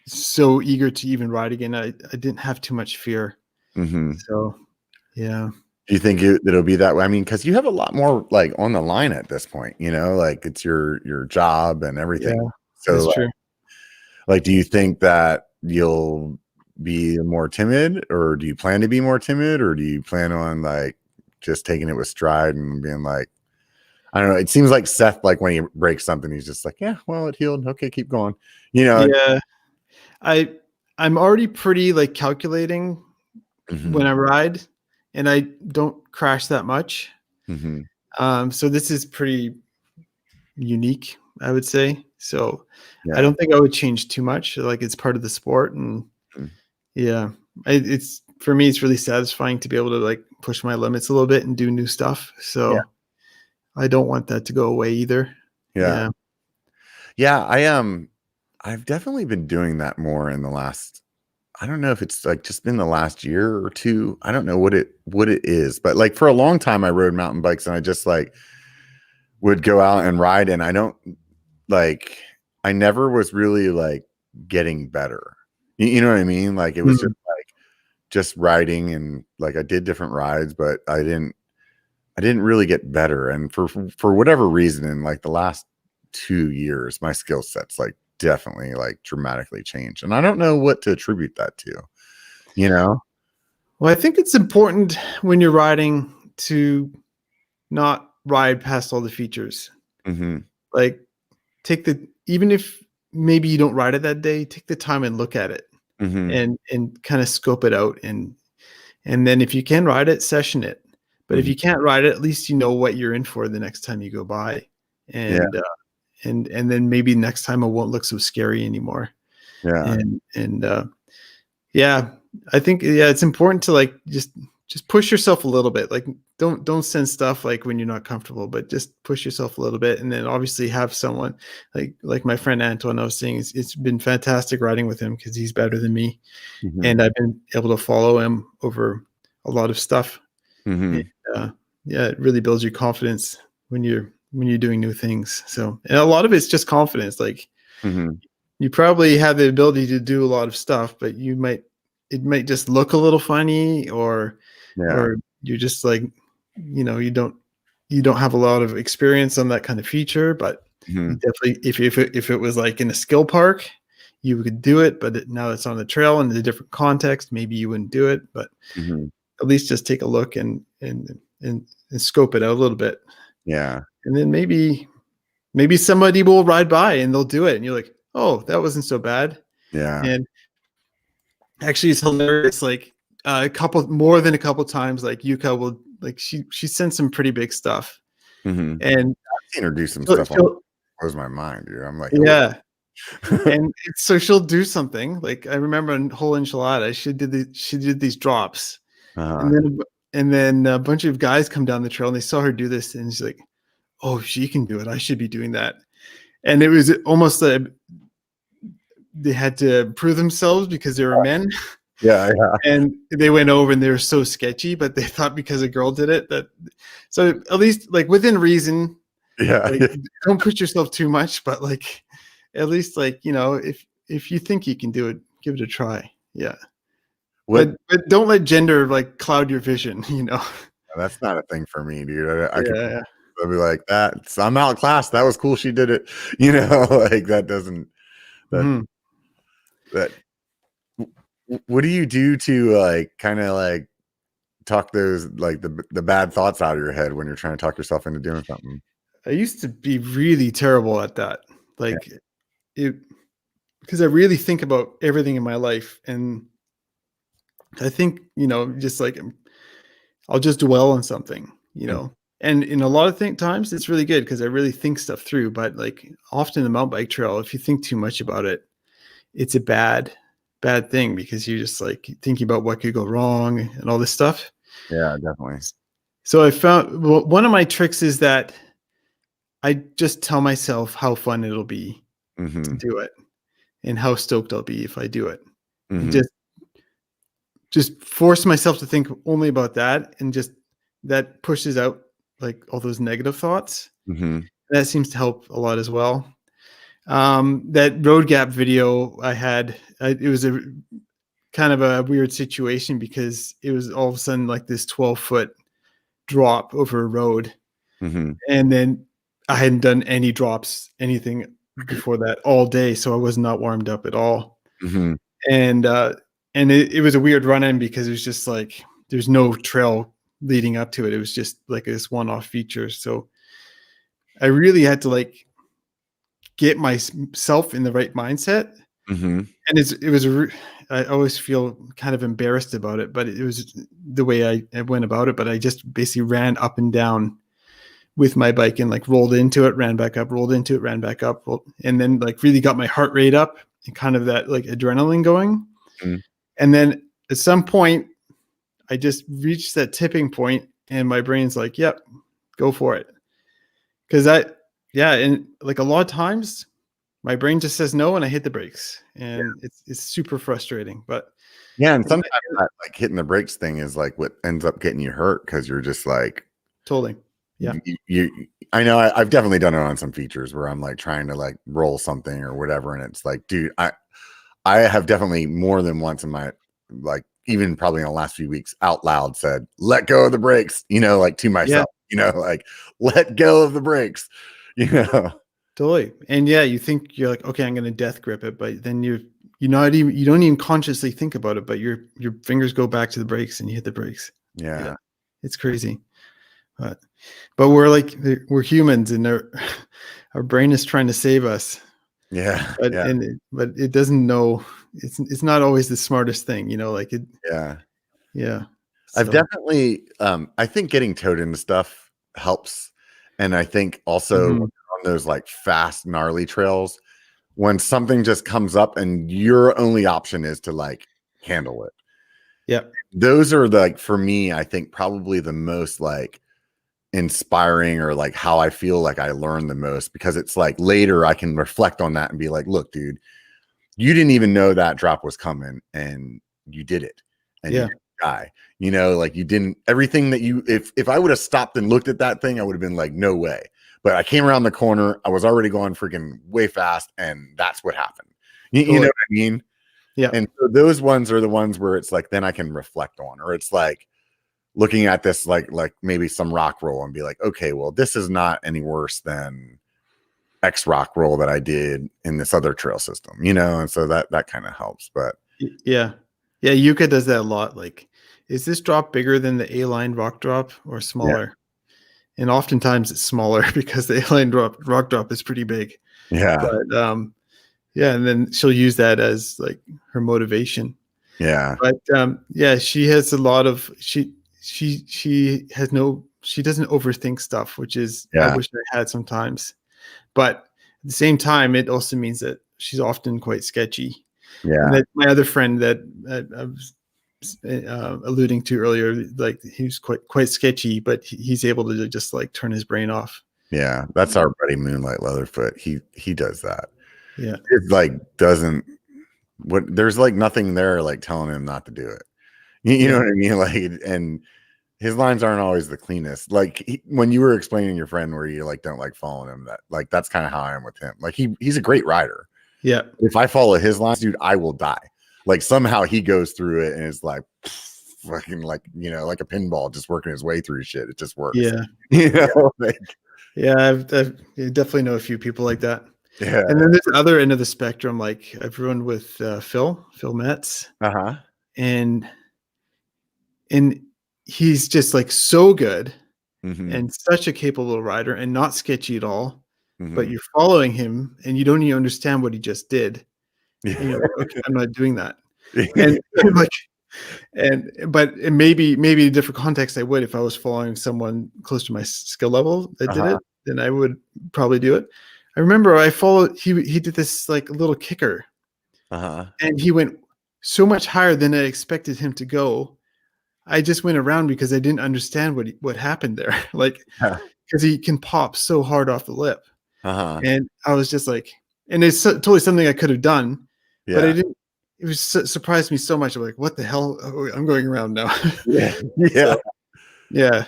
so eager to even ride again. I didn't have too much fear. Mm-hmm. So, yeah. Do you think it'll be that way? I mean, because you have a lot more like on the line at this point, like it's your job and everything. Yeah, So that's true. like, do you think that you'll be more timid, or do you plan to be more timid, or do you plan on like just taking it with stride and being like, I don't know. It seems like Seth, like when he breaks something, he's just like, yeah, well, it healed. Okay, keep going. Yeah. I'm already pretty like calculating when I ride, and I don't crash that much. So this is pretty unique, I would say. So I don't think I would change too much. Like, it's part of the sport, and yeah, it's, for me, it's really satisfying to be able to like push my limits a little bit and do new stuff. So I don't want that to go away either. Yeah. I've definitely been doing that more in the last, I don't know if it's like just been the last year or two. I don't know what it is, but like for a long time I rode mountain bikes, and I just like would go out and ride, and I never was really like getting better. You know what I mean? Like it was just riding, and like I did different rides, but I didn't really get better. And for whatever reason, in like the last 2 years, my skill set's like definitely like dramatically changed, and I don't know what to attribute that to. Well, I think it's important when you're riding to not ride past all the features. Like, even if maybe you don't ride it that day, take the time and look at it, and kind of scope it out, and then if you can ride it, session it. But if you can't ride it, at least you know what you're in for the next time you go by, and then maybe next time it won't look so scary anymore. Yeah, I think it's important to like just push yourself a little bit. Like, don't send stuff like when you're not comfortable, but just push yourself a little bit, and then obviously have someone like my friend Antoine. I was saying, it's been fantastic riding with him because he's better than me, and I've been able to follow him over a lot of stuff. And, it really builds your confidence when you're doing new things. So, and a lot of it's just confidence. Like, you probably have the ability to do a lot of stuff, but it might just look a little funny, or you're just like, you don't have a lot of experience on that kind of feature. But you definitely, if it was like in a skill park, you could do it. But now it's on the trail in a different context, maybe you wouldn't do it. But at least just take a look and scope it out a little bit. Yeah. And then maybe somebody will ride by and they'll do it, and you're like, oh, that wasn't so bad. Yeah. And actually, it's hilarious. Like, more than a couple times, like Yuka will, like, she sends some pretty big stuff. And I've seen her do some stuff that blows my mind, dude. I'm like, yeah. And so she'll do something. Like, I remember in whole enchilada, she did these drops, and then a bunch of guys come down the trail and they saw her do this, and she's like, oh, she can do it, I should be doing that. And it was almost like they had to prove themselves because they were men. And they went over and they were so sketchy, but they thought because a girl did it, so at least like within reason, don't push yourself too much, but like at least, like, if you think you can do it, give it a try. But don't let gender like cloud your vision. That's not a thing for me, dude. I'll be like, I'm outclassed. That was cool. She did it. Like that doesn't. What do you do to like kind of like talk those like the bad thoughts out of your head when you're trying to talk yourself into doing something? I used to be really terrible at that. Like, because I really think about everything in my life, and I think, just like I'll just dwell on something, you know. And in a lot of times it's really good because I really think stuff through. But like often the mountain bike trail, if you think too much about it, it's a bad thing because you're just like thinking about what could go wrong and all this stuff. Yeah, definitely. So I found one of my tricks is that I just tell myself how fun it'll be to do it and how stoked I'll be if I do it. And just force myself to think only about that, and just that pushes out like all those negative thoughts. That seems to help a lot as well. That road gap video I had, it was a kind of a weird situation because it was all of a sudden like this 12-foot drop over a road. And then I hadn't done any drops, anything before that all day. So I was not warmed up at all. And it was a weird run in because it was just like, there's no trail leading up to it. It was just like this one-off feature. So I really had to like get myself in the right mindset. And I always feel kind of embarrassed about it, but it was the way I went about it. But I just basically ran up and down with my bike and like rolled into it, ran back up, rolled into it, ran back up, and then like really got my heart rate up and kind of that like adrenaline going. And then at some point I just reached that tipping point and my brain's like, yep, go for it. Cause and like a lot of times my brain just says no and I hit the brakes, and it's super frustrating. But yeah, and sometimes that, like hitting the brakes thing is like what ends up getting you hurt because you're just like totally. Yeah. I know I've definitely done it on some features where I'm like trying to like roll something or whatever, and it's like, dude, I have definitely more than once in my, like, even probably in the last few weeks out loud said, let go of the brakes, you know, like to myself, you know, like let go of the brakes, you know. Totally. And yeah, you think you're like, okay, I'm going to death grip it, but then you don't even consciously think about it, but your fingers go back to the brakes and you hit the brakes. Yeah. It's crazy. But we're humans, and our brain is trying to save us. Yeah. But it doesn't know. It's not always the smartest thing, you know, like it. Yeah. Yeah. I've definitely, I think getting towed into stuff helps. And I think also on those like fast, gnarly trails, when something just comes up and your only option is to like handle it. Yeah. Those are like, for me, I think probably the most like inspiring, or like how I feel like I learn the most, because it's like later I can reflect on that and be like, look, dude, you didn't even know that drop was coming and you did it. And you didn't die, you know, like you didn't, everything that you, if I would have stopped and looked at that thing, I would have been like, no way. But I came around the corner, I was already going freaking way fast, and that's what happened. You know what I mean? Yeah. And so those ones are the ones where it's like, then I can reflect on, or it's like looking at this, like maybe some rock roll and be like, okay, well, this is not any worse than X rock roll that I did in this other trail system, you know? And so that kind of helps. But yeah, Yuka does that a lot. Like, is this drop bigger than the A-line rock drop or smaller? And oftentimes it's smaller because the A-line rock drop is pretty big. Yeah. But and then she'll use that as like her motivation. Yeah. But she has a lot of she doesn't overthink stuff, which is I wish I had sometimes. But at the same time, it also means that she's often quite sketchy. Yeah. And that my other friend that I was alluding to earlier, like he was quite sketchy, but he's able to just like turn his brain off. Yeah, that's our buddy Moonlight Leatherfoot. He does that. Yeah, it like doesn't. There's like nothing there like telling him not to do it. You know what I mean? Like, and his lines aren't always the cleanest. Like when you were explaining your friend where you like don't like following him, that's kind of how I am with him. Like he's a great rider. Yeah. If I follow his lines, dude, I will die. Like somehow he goes through it and is like fucking like, you know, like a pinball just working his way through shit. It just works. Yeah. You know, like, I've definitely know a few people like that. Yeah. And then there's the other end of the spectrum. Like I've run with Phil Metz. And he's just like so good and such a capable rider and not sketchy at all. But you're following him and you don't even understand what he just did. And you're like, okay, I'm not doing that. And like But maybe a different context I would if I was following someone close to my skill level that did it, then I would probably do it. I remember I followed he did this like little kicker. And he went so much higher than I expected him to go. I just went around because I didn't understand what happened there. Like, because he can pop so hard off the lip. And I was just like, and it's totally something I could have done, but I didn't. It was surprised me so much. I'm like, what the hell? Oh, I'm going around now. Yeah. So, yeah.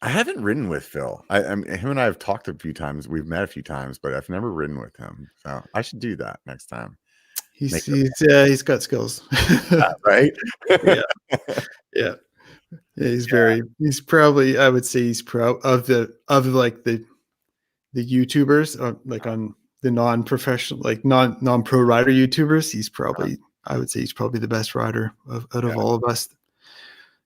I haven't ridden with Phil. I mean, him and I have talked a few times. We've met a few times, but I've never ridden with him. So I should do that next time. He's got skills. Right? Yeah. He's probably, I would say he's of the YouTubers, like on the non-professional, like non-pro rider YouTubers. He's probably, I would say he's probably the best rider out of all of us.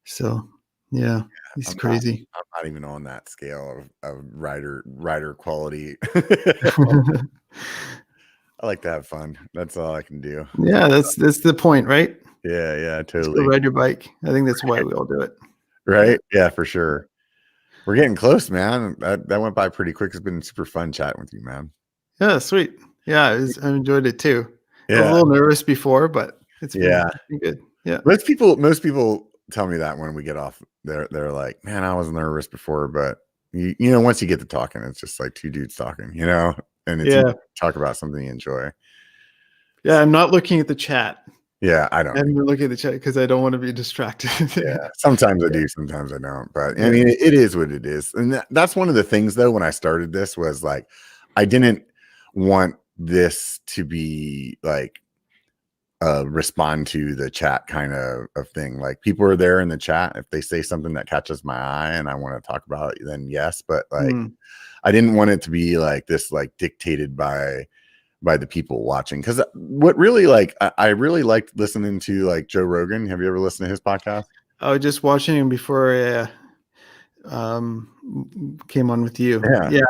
So yeah, he's crazy. I'm not even on that scale of rider quality. I like to have fun. That's all I can do. Yeah, that's the point, right? Yeah, totally. Just go ride your bike. I think that's why we all do it. Right? Yeah, for sure. We're getting close, man. That went by pretty quick. It's been super fun chatting with you, man. Yeah, sweet. Yeah, I enjoyed it too. Yeah. I was a little nervous before, but it's been good. Yeah. Most people tell me that when we get off, they're like, man, I was nervous before, but you know, once you get to talking, it's just like two dudes talking, you know, and it's talk about something you enjoy. Yeah, I'm not looking at the chat. Yeah, I don't. I'm looking at the chat because I don't want to be distracted. Yeah, sometimes I do, sometimes I don't. But I mean, it is what it is, and that's one of the things, though. When I started this, was like, I didn't want this to be like respond to the chat kind of thing. Like, people are there in the chat. If they say something that catches my eye and I want to talk about it, then yes. But like, I didn't want it to be like this, like dictated by the people watching. Because what really, like, I really liked listening to like Joe Rogan. Have you ever listened to his podcast? I was just watching him before I came on with you. Yeah.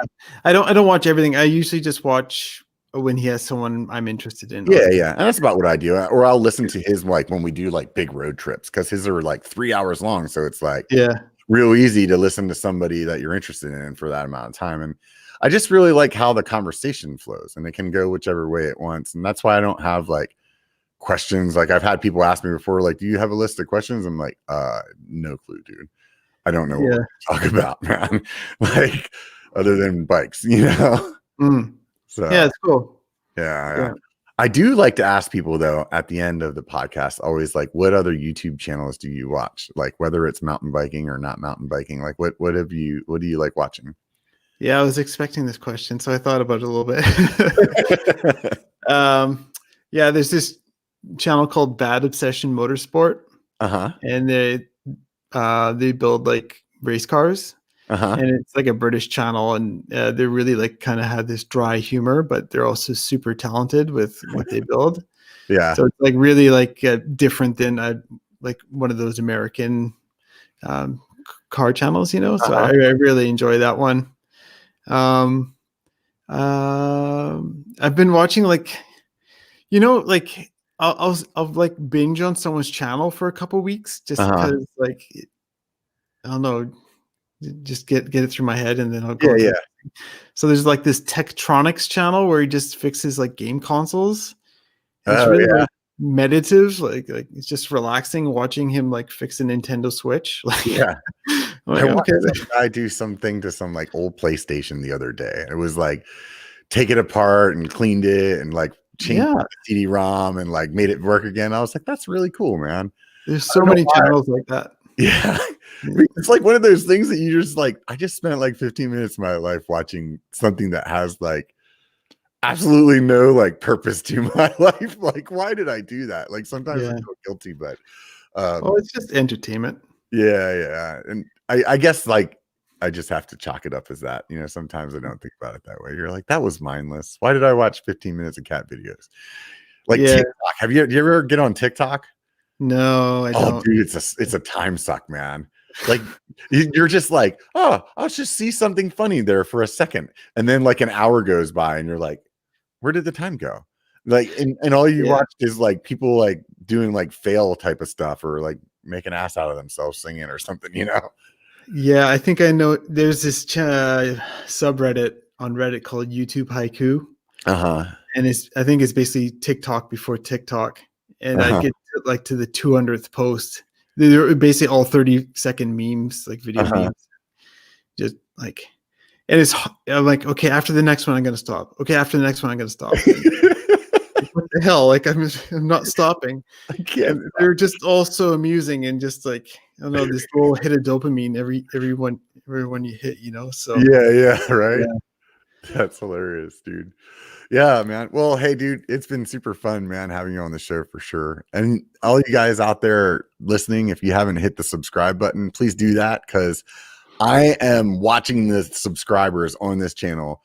I don't watch everything. I usually just watch when he has someone I'm interested in. Yeah. And that's about what I do. Or I'll listen to his, like, when we do like big road trips, because his are like 3 hours long. So it's like real easy to listen to somebody that you're interested in for that amount of time. And I just really like how the conversation flows, and it can go whichever way it wants. And that's why I don't have like questions. Like, I've had people ask me before, like, do you have a list of questions? I'm like, no clue, dude. I don't know what to talk about, man. Like, other than bikes, you know? So yeah, it's cool. Yeah. I do like to ask people, though, at the end of the podcast, always, like, what other YouTube channels do you watch? Like, whether it's mountain biking or not mountain biking, like, what do you like watching? Yeah, I was expecting this question, so I thought about it a little bit. Yeah, there's this channel called Bad Obsession Motorsport, and they build like race cars, and it's like a British channel, and they really like kind of have this dry humor, but they're also super talented with what they build. Yeah, so it's like really like different than like one of those American car channels, you know. So I really enjoy that one. I've been watching, like, you know, like I'll like binge on someone's channel for a couple weeks just because, like, I don't know, just get it through my head, and then I'll go. Yeah. So there's like this Tektronics channel where he just fixes like game consoles. It's really like meditative, like it's just relaxing watching him like fix a Nintendo Switch. Like, I watched some guy do something to some like old PlayStation the other day. It was like, take it apart and cleaned it and like changed the CD-ROM and like made it work again. I was like, that's really cool, man. There's so many channels like that. Yeah. It's like one of those things that you just like, I just spent like 15 minutes of my life watching something that has like absolutely no like purpose to my life. Like, why did I do that? Like, sometimes I feel guilty, but it's just entertainment. Yeah. And I guess, like, I just have to chalk it up as that. You know, sometimes I don't think about it that way. You're like, that was mindless. Why did I watch 15 minutes of cat videos? Like, TikTok. Do you ever get on TikTok? No, I don't. Dude, it's a time suck, man. Like, you're just like, oh, I'll just see something funny there for a second. And then like an hour goes by and you're like, where did the time go? Like, and all you watched is like people like doing like fail type of stuff or like make an ass out of themselves singing or something, you know? Yeah, I think I know. There's this subreddit on Reddit called YouTube Haiku. And I think it's basically TikTok before TikTok. And I get to the 200th post. They're basically all 30-second memes, like video memes. Just like, and I'm like, okay, after the next one, I'm going to stop. Okay, after the next one, I'm going to stop. What the hell? Like, I'm not stopping. And they're just all so amusing and just like, I don't know, this little hit of dopamine everyone you hit, you know? So yeah, right. Yeah. That's hilarious, dude. Yeah, man. Well, hey, dude, it's been super fun, man, having you on the show for sure. And all you guys out there listening, if you haven't hit the subscribe button, please do that, because I am watching the subscribers on this channel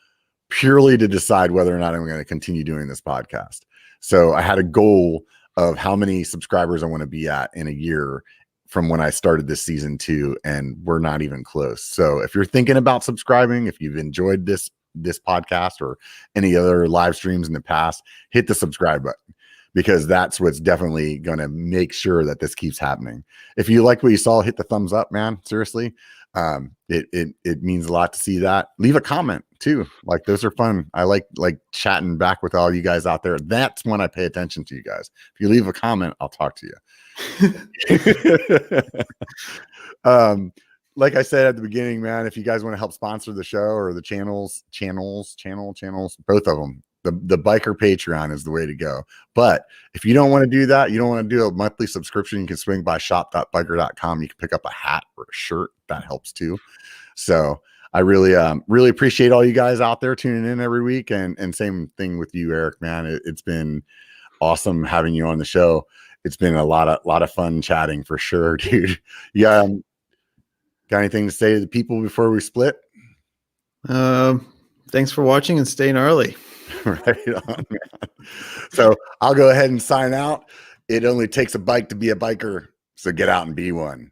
purely to decide whether or not I'm going to continue doing this podcast. So I had a goal of how many subscribers I want to be at in a year from when I started this season 2, and we're not even close. So if you're thinking about subscribing, if you've enjoyed this podcast or any other live streams in the past, hit the subscribe button, because that's what's definitely going to make sure that this keeps happening. If you like what you saw, hit the thumbs up, man. Seriously. It means a lot to see that. Leave a comment too. Like, those are fun. I like chatting back with all you guys out there. That's when I pay attention to you guys. If you leave a comment, I'll talk to you. Like I said at the beginning, man, if you guys want to help sponsor the show or the channels, both of them, the biker Patreon is the way to go. But if you don't want to do that, you don't want to do a monthly subscription, you can swing by shop.biker.com. You can pick up a hat or a shirt. That helps too. So I really appreciate all you guys out there tuning in every week, and same thing with you, Eric, man. It's been awesome having you on the show. It's been a lot of fun chatting for sure, dude. Yeah. Got anything to say to the people before we split? Thanks for watching and stay gnarly. Right on, man. So I'll go ahead and sign out. It only takes a bike to be a biker, so get out and be one.